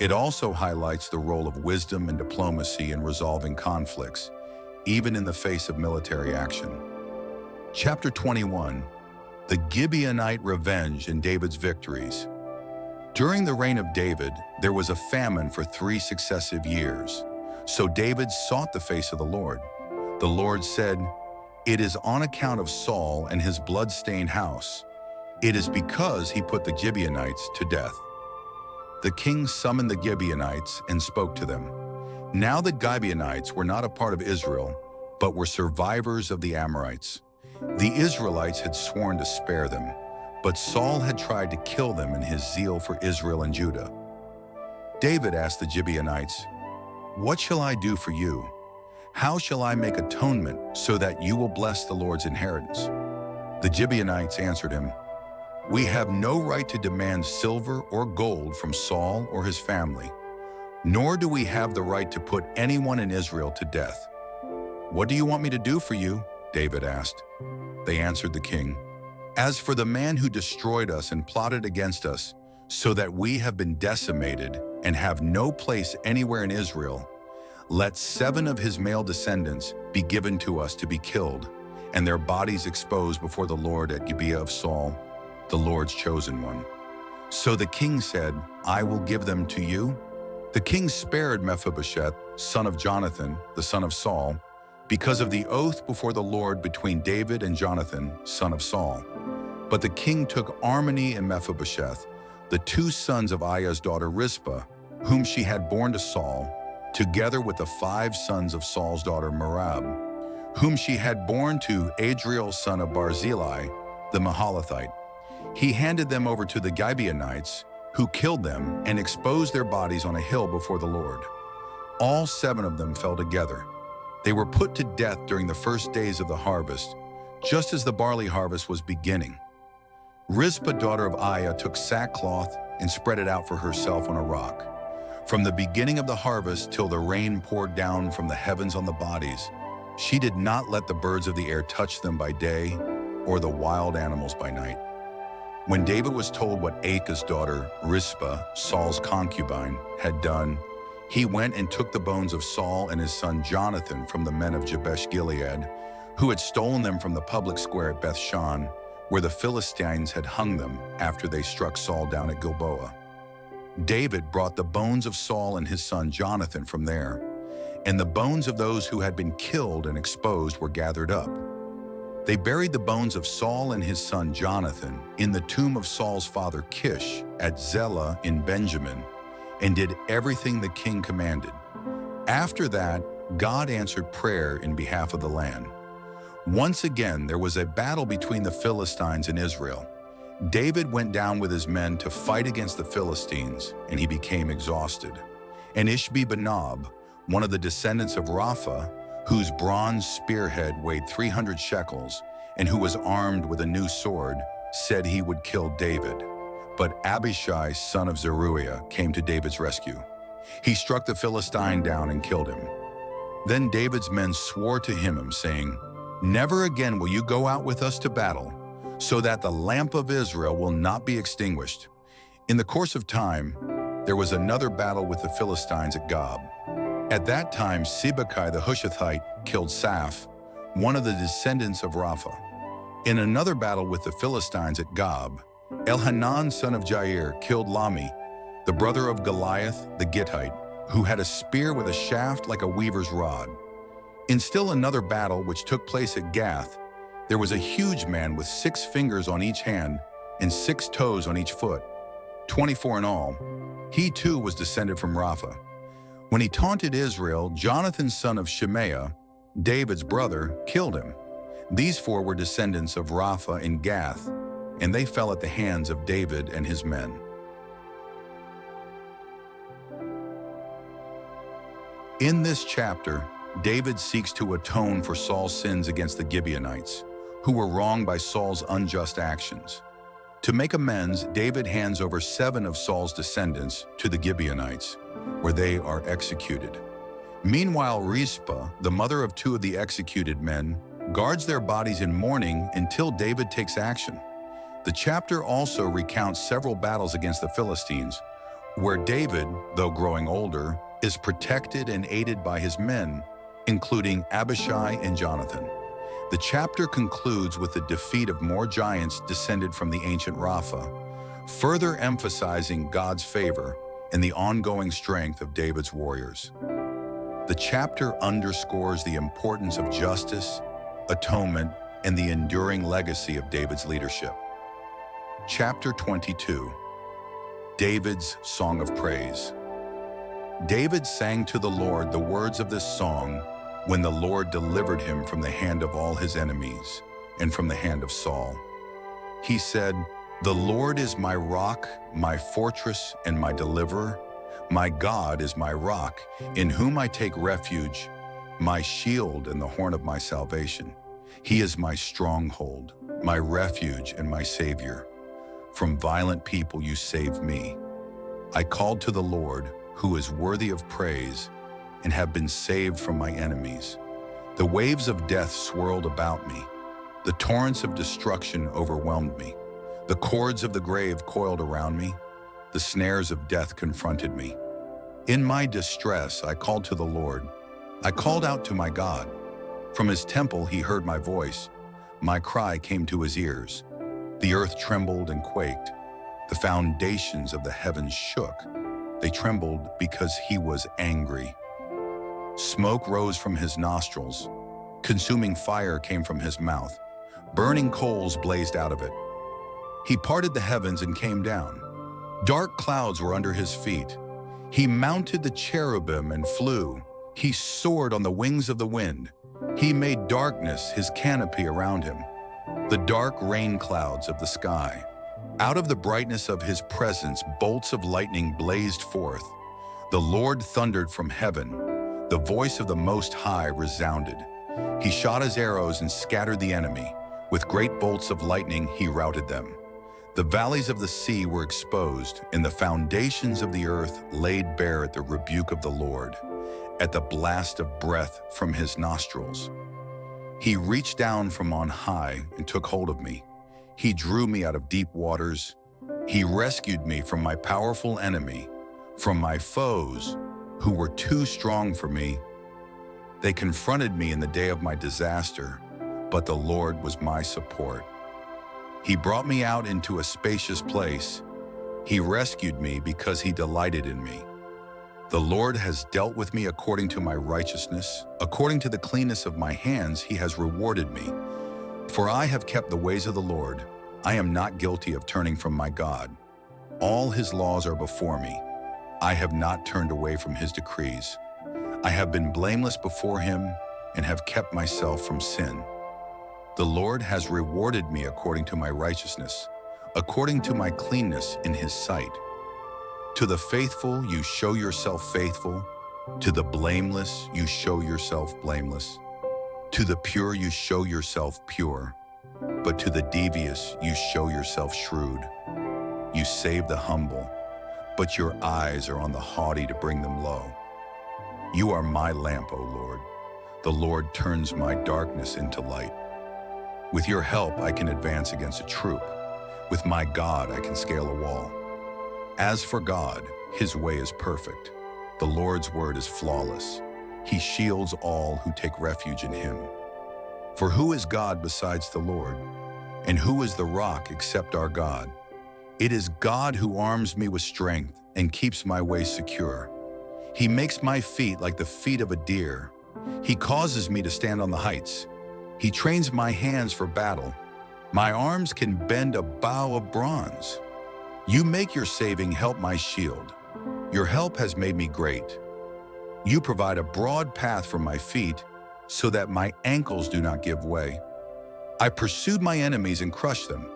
It also highlights the role of wisdom and diplomacy in resolving conflicts, even in the face of military action. Chapter 21, the Gibeonite revenge and David's victories. During the reign of David, there was a famine for 3 successive years. So David sought the face of the Lord. The Lord said, "It is on account of Saul and his blood-stained house. It is because he put the Gibeonites to death." The king summoned the Gibeonites and spoke to them. Now the Gibeonites were not a part of Israel, but were survivors of the Amorites. The Israelites had sworn to spare them, but Saul had tried to kill them in his zeal for Israel and Judah. David asked the Gibeonites, "What shall I do for you? How shall I make atonement so that you will bless the Lord's inheritance?" The Gibeonites answered him, "We have no right to demand silver or gold from Saul or his family, nor do we have the right to put anyone in Israel to death." "What do you want me to do for you?" David asked. They answered the king, "As for the man who destroyed us and plotted against us, so that we have been decimated and have no place anywhere in Israel, let 7 of his male descendants be given to us to be killed, and their bodies exposed before the Lord at Gibeah of Saul, the Lord's chosen one." So the king said, "I will give them to you." The king spared Mephibosheth, son of Jonathan, the son of Saul, because of the oath before the Lord between David and Jonathan, son of Saul. But the king took Armoni and Mephibosheth, the 2 sons of Aiah's daughter Rizpah, whom she had borne to Saul, together with the 5 sons of Saul's daughter Merab, whom she had borne to Adriel son of Barzillai, the Mahalathite. He handed them over to the Gibeonites, who killed them and exposed their bodies on a hill before the Lord. All 7 of them fell together. They were put to death during the first days of the harvest, just as the barley harvest was beginning. Rizpah, daughter of Aiah, took sackcloth and spread it out for herself on a rock. From the beginning of the harvest till the rain poured down from the heavens on the bodies, she did not let the birds of the air touch them by day or the wild animals by night. When David was told what Achah's daughter, Rizpah, Saul's concubine, had done, he went and took the bones of Saul and his son Jonathan from the men of Jabesh-Gilead, who had stolen them from the public square at Beth-shan, where the Philistines had hung them after they struck Saul down at Gilboa. David brought the bones of Saul and his son Jonathan from there, and the bones of those who had been killed and exposed were gathered up. They buried the bones of Saul and his son Jonathan in the tomb of Saul's father Kish at Zelah in Benjamin, and did everything the king commanded. After that, God answered prayer in behalf of the land. Once again, there was a battle between the Philistines and Israel. David went down with his men to fight against the Philistines, and he became exhausted. And Ishbi-Benob, one of the descendants of Rapha, whose bronze spearhead weighed 300 shekels, and who was armed with a new sword, said he would kill David. But Abishai, son of Zeruiah, came to David's rescue. He struck the Philistine down and killed him. Then David's men swore to him, saying, "Never again will you go out with us to battle, so that the lamp of Israel will not be extinguished." In the course of time, there was another battle with the Philistines at Gob. At that time, Sibbecai the Hushathite killed Saph, one of the descendants of Rapha. In another battle with the Philistines at Gob, Elhanan son of Jair killed Lami, the brother of Goliath the Gittite, who had a spear with a shaft like a weaver's rod. In still another battle which took place at Gath, there was a huge man with 6 fingers on each hand and 6 toes on each foot, 24 in all. He too was descended from Rapha. When he taunted Israel, Jonathan son of Shimei, David's brother, killed him. These 4 were descendants of Rapha and Gath, and they fell at the hands of David and his men. In this chapter, David seeks to atone for Saul's sins against the Gibeonites, who were wronged by Saul's unjust actions. To make amends, David hands over 7 of Saul's descendants to the Gibeonites, where they are executed. Meanwhile, Rizpah, the mother of 2 of the executed men, guards their bodies in mourning until David takes action. The chapter also recounts several battles against the Philistines, where David, though growing older, is protected and aided by his men, including Abishai and Jonathan. The chapter concludes with the defeat of more giants descended from the ancient Rapha, further emphasizing God's favor and the ongoing strength of David's warriors. The chapter underscores the importance of justice, atonement, and the enduring legacy of David's leadership. Chapter 22. David's Song of Praise. David sang to the Lord the words of this song when the Lord delivered him from the hand of all his enemies and from the hand of Saul. He said, "The Lord is my rock, my fortress, and my deliverer. My God is my rock, in whom I take refuge, my shield and the horn of my salvation. He is my stronghold, my refuge and my Savior. From violent people you saved me. I called to the Lord, who is worthy of praise, and have been saved from my enemies. The waves of death swirled about me. The torrents of destruction overwhelmed me. The cords of the grave coiled around me. The snares of death confronted me. In my distress, I called to the Lord. I called out to my God. From his temple, he heard my voice. My cry came to his ears. The earth trembled and quaked. The foundations of the heavens shook. They trembled because he was angry. Smoke rose from his nostrils. Consuming fire came from his mouth. Burning coals blazed out of it. He parted the heavens and came down. Dark clouds were under his feet. He mounted the cherubim and flew. He soared on the wings of the wind. He made darkness his canopy around him, the dark rain clouds of the sky. Out of the brightness of his presence, bolts of lightning blazed forth. The Lord thundered from heaven. The voice of the Most High resounded. He shot his arrows and scattered the enemy. With great bolts of lightning, he routed them. The valleys of the sea were exposed, and the foundations of the earth laid bare at the rebuke of the Lord, at the blast of breath from his nostrils. He reached down from on high and took hold of me. He drew me out of deep waters. He rescued me from my powerful enemy, from my foes who were too strong for me. They confronted me in the day of my disaster, but the Lord was my support. He brought me out into a spacious place. He rescued me because he delighted in me. The Lord has dealt with me according to my righteousness. According to the cleanness of my hands, he has rewarded me. For I have kept the ways of the Lord. I am not guilty of turning from my God. All his laws are before me. I have not turned away from his decrees. I have been blameless before him and have kept myself from sin. The Lord has rewarded me according to my righteousness, according to my cleanness in his sight. To the faithful you show yourself faithful. To the blameless you show yourself blameless. To the pure you show yourself pure. But to the devious you show yourself shrewd. You save the humble, but your eyes are on the haughty to bring them low. You are my lamp, O Lord. The Lord turns my darkness into light. With your help, I can advance against a troop. With my God, I can scale a wall. As for God, his way is perfect. The Lord's word is flawless. He shields all who take refuge in him. For who is God besides the Lord? And who is the rock except our God? It is God who arms me with strength and keeps my way secure. He makes my feet like the feet of a deer. He causes me to stand on the heights. He trains my hands for battle. My arms can bend a bow of bronze. You make your saving help my shield. Your help has made me great. You provide a broad path for my feet so that my ankles do not give way. I pursued my enemies and crushed them.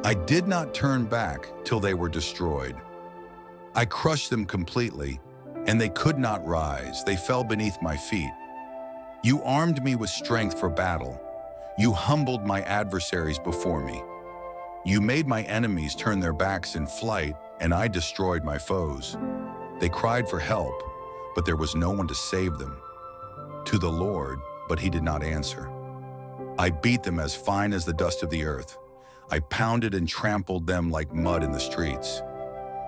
I did not turn back till they were destroyed. I crushed them completely, and they could not rise. They fell beneath my feet. You armed me with strength for battle. You humbled my adversaries before me. You made my enemies turn their backs in flight, and I destroyed my foes. They cried for help, but there was no one to save them. To the Lord, but he did not answer. I beat them as fine as the dust of the earth. I pounded and trampled them like mud in the streets.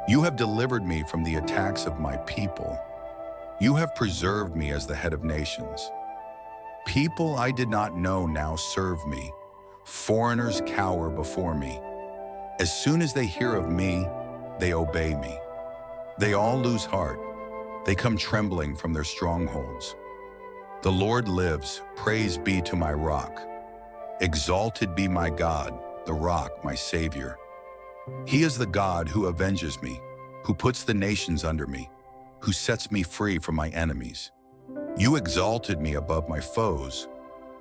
You have delivered me from the attacks of my people. You have preserved me as the head of nations. People I did not know now serve me. Foreigners cower before me. As soon as they hear of me, they obey me. They all lose heart. They come trembling from their strongholds. The Lord lives, praise be to my rock. Exalted be my God, the rock, my Savior. He is the God who avenges me, who puts the nations under me, who sets me free from my enemies. You exalted me above my foes.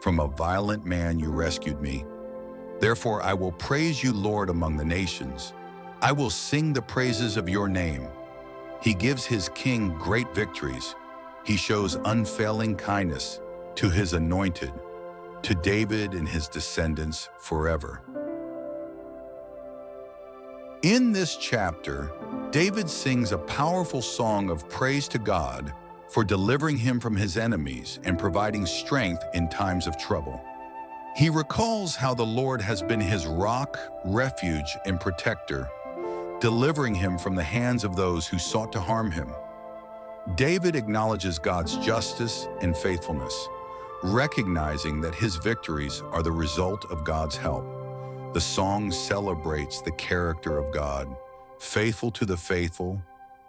From a violent man you rescued me. Therefore I will praise you, Lord, among the nations. I will sing the praises of your name. He gives his king great victories. He shows unfailing kindness to his anointed, to David and his descendants forever. In this chapter, David sings a powerful song of praise to God for delivering him from his enemies and providing strength in times of trouble. He recalls how the Lord has been his rock, refuge, and protector, delivering him from the hands of those who sought to harm him. David acknowledges God's justice and faithfulness, recognizing that his victories are the result of God's help. The song celebrates the character of God, faithful to the faithful,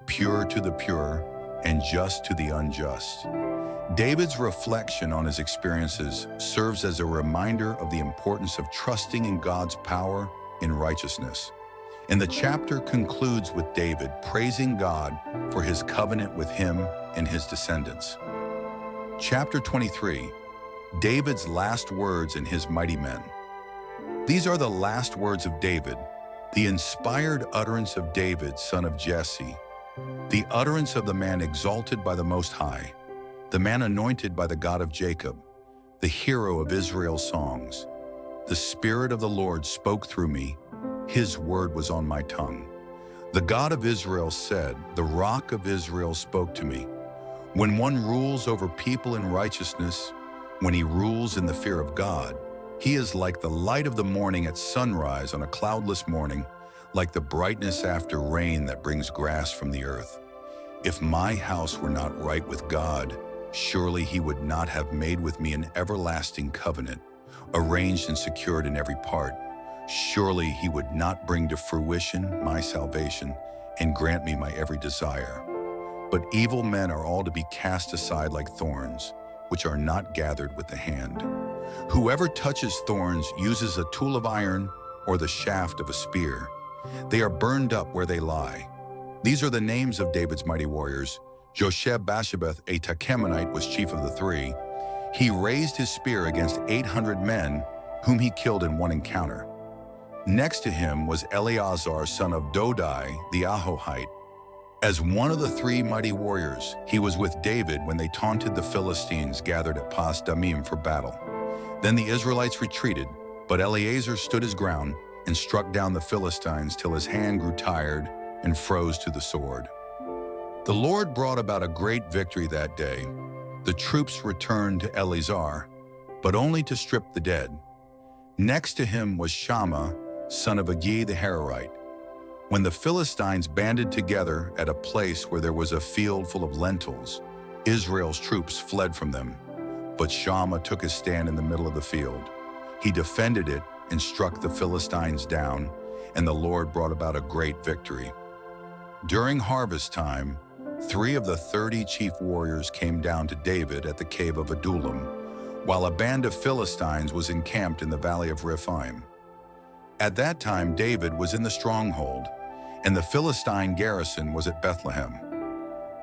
pure to the pure, and just to the unjust. David's reflection on his experiences serves as a reminder of the importance of trusting in God's power and righteousness. And the chapter concludes with David praising God for his covenant with him and his descendants. Chapter 23, David's last words and his mighty men. These are the last words of David, the inspired utterance of David, son of Jesse, the utterance of the man exalted by the Most High, the man anointed by the God of Jacob, the hero of Israel's songs. The Spirit of the Lord spoke through me. His word was on my tongue. The God of Israel said, the Rock of Israel spoke to me. When one rules over people in righteousness, when he rules in the fear of God, he is like the light of the morning at sunrise on a cloudless morning, like the brightness after rain that brings grass from the earth. If my house were not right with God, surely he would not have made with me an everlasting covenant, arranged and secured in every part. Surely he would not bring to fruition my salvation and grant me my every desire. But evil men are all to be cast aside like thorns, which are not gathered with the hand. Whoever touches thorns uses a tool of iron or the shaft of a spear. They are burned up where they lie. These are the names of David's mighty warriors. Josheb-Basshebeth, a Gibeonite, was chief of the three. He raised his spear against 800 men, whom he killed in one encounter. Next to him was Eleazar, son of Dodai, the Ahohite. As one of the three mighty warriors, he was with David when they taunted the Philistines gathered at Pas Damim for battle. Then the Israelites retreated, but Eleazar stood his ground and struck down the Philistines till his hand grew tired and froze to the sword. The Lord brought about a great victory that day. The troops returned to Eleazar, but only to strip the dead. Next to him was Shimei, son of Agi the Hararite. When the Philistines banded together at a place where there was a field full of lentils, Israel's troops fled from them. But Shimei took his stand in the middle of the field. He defended it and struck the Philistines down, and the Lord brought about a great victory. During harvest time, 3 of the 30 chief warriors came down to David at the cave of Adullam, while a band of Philistines was encamped in the valley of Rephaim. At that time David was in the stronghold, and the Philistine garrison was at Bethlehem.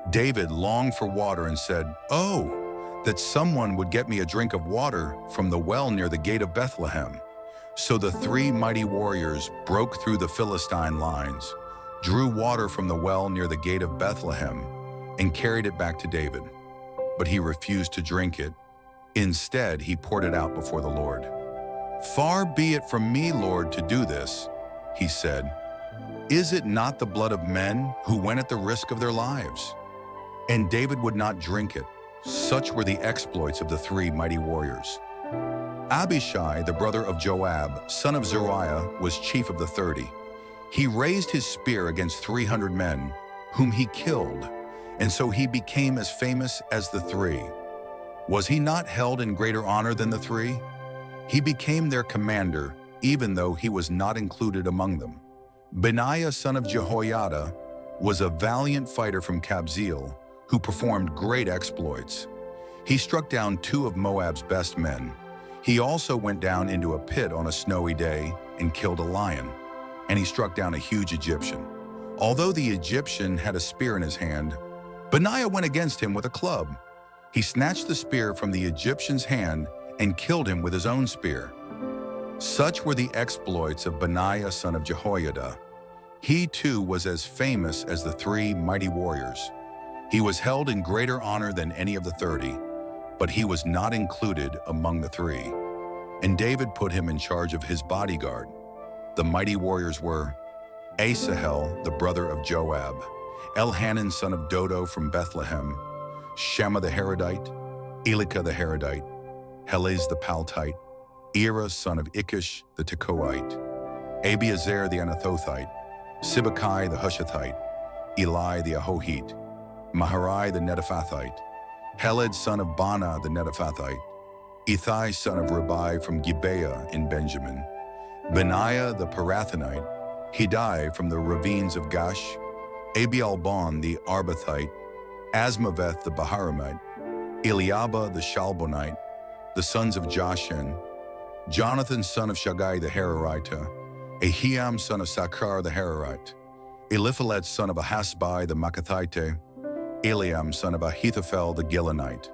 David longed for water and said, "Oh, that someone would get me a drink of water from the well near the gate of Bethlehem." So the 3 mighty warriors broke through the Philistine lines, drew water from the well near the gate of Bethlehem, and carried it back to David. But he refused to drink it. Instead, he poured it out before the Lord. "Far be it from me, Lord, to do this," he said. "Is it not the blood of men who went at the risk of their lives?" And David would not drink it. Such were the exploits of the 3 mighty warriors. Abishai, the brother of Joab, son of Zeruiah, was chief of the 30. He raised his spear against 300 men, whom he killed, and so he became as famous as the 3. Was he not held in greater honor than the 3? He became their commander, even though he was not included among them. Benaiah, son of Jehoiada, was a valiant fighter from Kabzeel, who performed great exploits. He struck down 2 of Moab's best men. He also went down into a pit on a snowy day and killed a lion, and he struck down a huge Egyptian. Although the Egyptian had a spear in his hand, Benaiah went against him with a club. He snatched the spear from the Egyptian's hand and killed him with his own spear. Such were the exploits of Benaiah, son of Jehoiada. He too was as famous as the 3 mighty warriors. He was held in greater honor than any of the 30, but he was not included among the 3. And David put him in charge of his bodyguard. The mighty warriors were Asahel, the brother of Joab, Elhanan, son of Dodo from Bethlehem, Shema the Harodite, Elika the Harodite, Helez the Paltite, Ira, son of Ikish the Tekoite, Abiezer the Anathothite, Sibbecai the Hushathite, Eli the Ahohite, Maharai the Netophathite, Heled, son of Bana the Netophathite, Ithai, son of Ribai from Gibeah in Benjamin, Benaiah the Pirathonite, Hiddai from the ravines of Gash, Abialbon the Arbathite, Asmaveth the Baharamite, Eliabah the Shalbonite, the sons of Jashen, Jonathan, son of Shagai the Hararite, Ahiam, son of Sakar the Hararite, Eliphalet, son of Ahasbai the Makathite, Eliam, son of Ahithophel the Gilonite,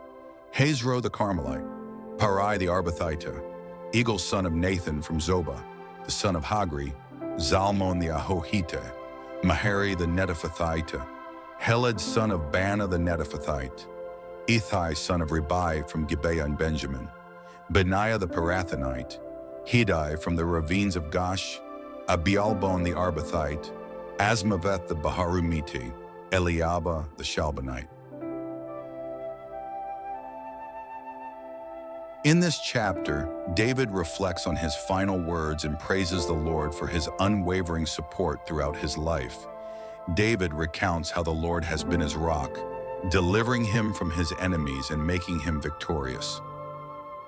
Hazro the Carmelite, Parai the Arbathite, Eagle, son of Nathan from Zobah, the son of Hagri, Zalmon the Ahohite, Mahari the Netophathite, Heled, son of Bana the Netophathite, Ithai, son of Ribai from Gibeah and Benjamin, Benaiah the Pirathonite, Hiddai from the ravines of Gash, Abialbon the Arbathite, Asmaveth the Baharumite, Eliabah the Shalbanite. In this chapter, David reflects on his final words and praises the Lord for his unwavering support throughout his life. David recounts how the Lord has been his rock, delivering him from his enemies and making him victorious.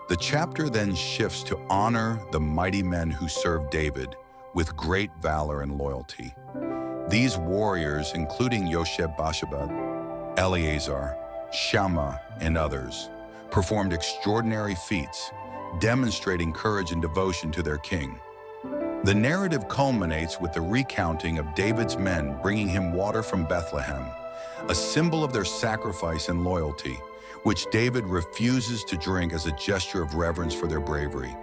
The chapter then shifts to honor the mighty men who served David with great valor and loyalty. These warriors, including Yosheb-Basshebeth, Eleazar, Shammah, and others, performed extraordinary feats, demonstrating courage and devotion to their king. The narrative culminates with the recounting of David's men bringing him water from Bethlehem, a symbol of their sacrifice and loyalty, which David refuses to drink as a gesture of reverence for their bravery.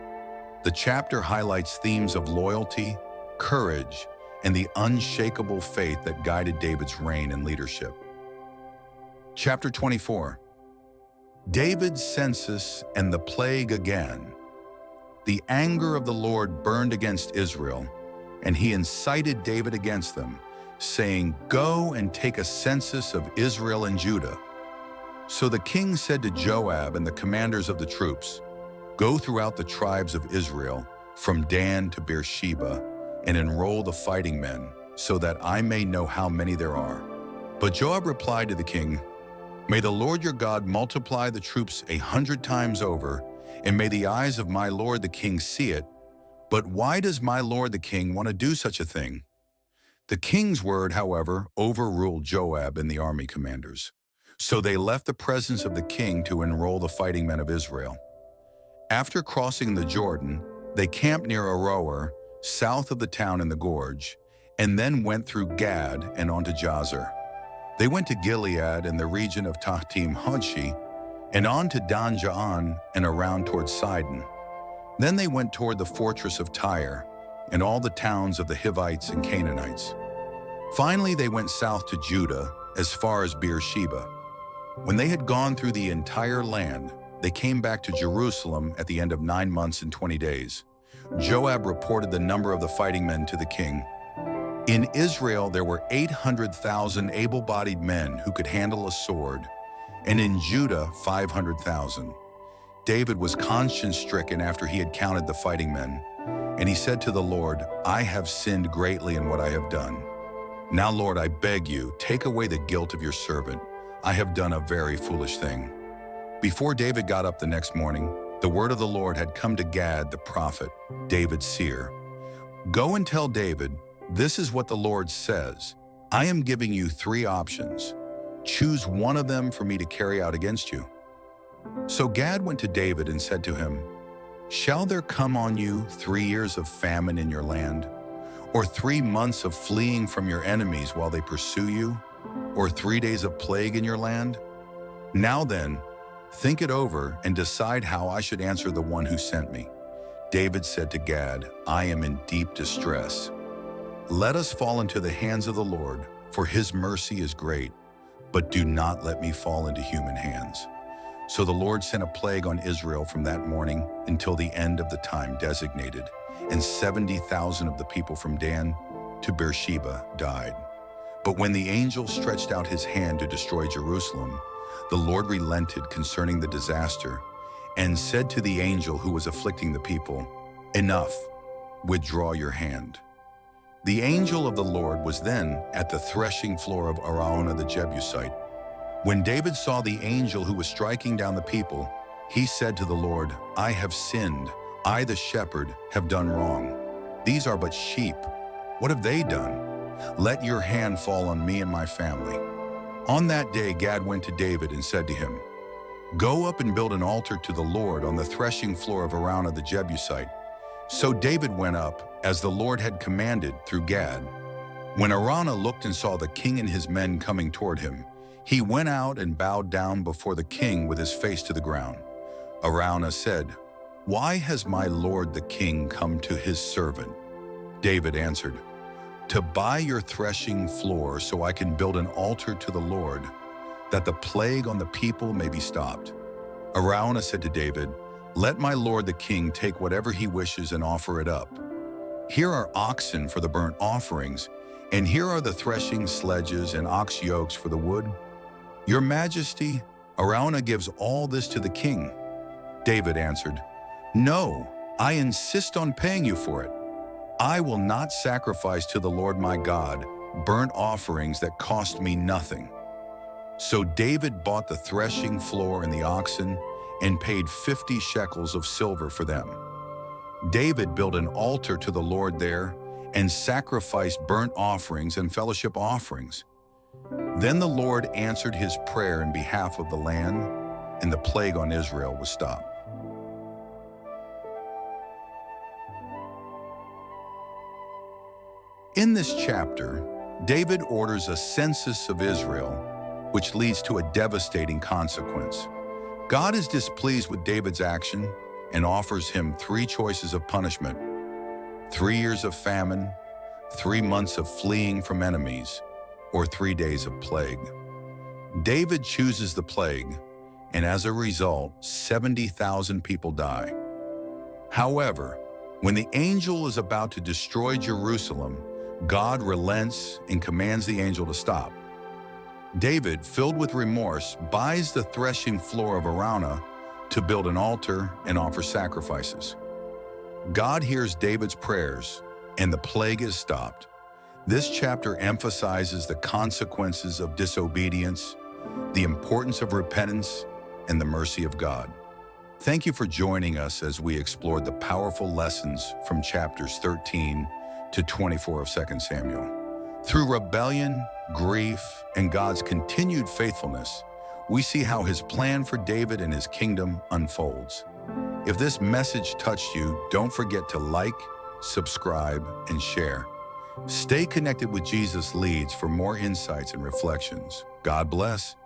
The chapter highlights themes of loyalty, courage, and the unshakable faith that guided David's reign and leadership. Chapter 24. David's census and the plague again. The anger of the Lord burned against Israel, and he incited David against them, saying, "Go and take a census of Israel and Judah." So the king said to Joab and the commanders of the troops, "Go throughout the tribes of Israel, from Dan to Beersheba, and enroll the fighting men, so that I may know how many there are." But Joab replied to the king, "May the Lord your God multiply the troops 100 times over, and may the eyes of my lord the king see it. But why does my lord the king want to do such a thing?" The king's word, however, overruled Joab and the army commanders. So they left the presence of the king to enroll the fighting men of Israel. After crossing the Jordan, they camped near Aroer, south of the town in the gorge, and then went through Gad and onto Jazer. They went to Gilead in the region of Tahtim Hodshi, and on to Dan Ja'an and around toward Sidon. Then they went toward the fortress of Tyre and all the towns of the Hivites and Canaanites. Finally, they went south to Judah as far as Beersheba. When they had gone through the entire land, they came back to Jerusalem at the end of 9 months and 20 days. Joab reported the number of the fighting men to the king. In Israel, there were 800,000 able-bodied men who could handle a sword, and in Judah, 500,000. David was conscience-stricken after he had counted the fighting men, and he said to the Lord, "I have sinned greatly in what I have done. Now, Lord, I beg you, take away the guilt of your servant. I have done a very foolish thing." Before David got up the next morning, the word of the Lord had come to Gad the prophet, David's seer. "Go and tell David, this is what the Lord says. I am giving you 3 options. Choose one of them for me to carry out against you." So Gad went to David and said to him, "Shall there come on you 3 years of famine in your land? Or 3 months of fleeing from your enemies while they pursue you? Or 3 days of plague in your land? Now then, think it over and decide how I should answer the one who sent me." David said to Gad, "I am in deep distress. Let us fall into the hands of the Lord, for his mercy is great, but do not let me fall into human hands." So the Lord sent a plague on Israel from that morning until the end of the time designated, and 70,000 of the people from Dan to Beersheba died. But when the angel stretched out his hand to destroy Jerusalem, the Lord relented concerning the disaster and said to the angel who was afflicting the people, "Enough, withdraw your hand." The angel of the Lord was then at the threshing floor of Araunah the Jebusite. When David saw the angel who was striking down the people, he said to the Lord, "I have sinned. I, the shepherd, have done wrong. These are but sheep. What have they done? Let your hand fall on me and my family." On that day, Gad went to David and said to him, "Go up and build an altar to the Lord on the threshing floor of Araunah the Jebusite." So David went up, as the Lord had commanded through Gad. When Araunah looked and saw the king and his men coming toward him, he went out and bowed down before the king with his face to the ground. Araunah said, "Why has my lord the king come to his servant?" David answered, "To buy your threshing floor so I can build an altar to the Lord, that the plague on the people may be stopped." Araunah said to David, "Let my lord the king take whatever he wishes and offer it up." Here are oxen for the burnt offerings, and here are the threshing sledges and ox yokes for the wood. Your Majesty, Araunah gives all this to the king. David answered, No, I insist on paying you for it. I will not sacrifice to the Lord my God burnt offerings that cost me nothing. So David bought the threshing floor and the oxen and paid 50 shekels of silver for them. David built an altar to the Lord there and sacrificed burnt offerings and fellowship offerings. Then the Lord answered his prayer in behalf of the land, and the plague on Israel was stopped. In this chapter, David orders a census of Israel, which leads to a devastating consequence. God is displeased with David's action and offers him 3 choices of punishment: 3 years of famine, 3 months of fleeing from enemies, or 3 days of plague. David chooses the plague, and as a result, 70,000 people die. However, when the angel is about to destroy Jerusalem, God relents and commands the angel to stop. David, filled with remorse, buys the threshing floor of Araunah to build an altar and offer sacrifices. God hears David's prayers, and the plague is stopped. This chapter emphasizes the consequences of disobedience, the importance of repentance, and the mercy of God. Thank you for joining us as we explored the powerful lessons from chapters 13 to 24 of 2 Samuel. Through rebellion, grief, and God's continued faithfulness, we see how his plan for David and his kingdom unfolds. If this message touched you, don't forget to like, subscribe, and share. Stay connected with Jesus Leads for more insights and reflections. God bless.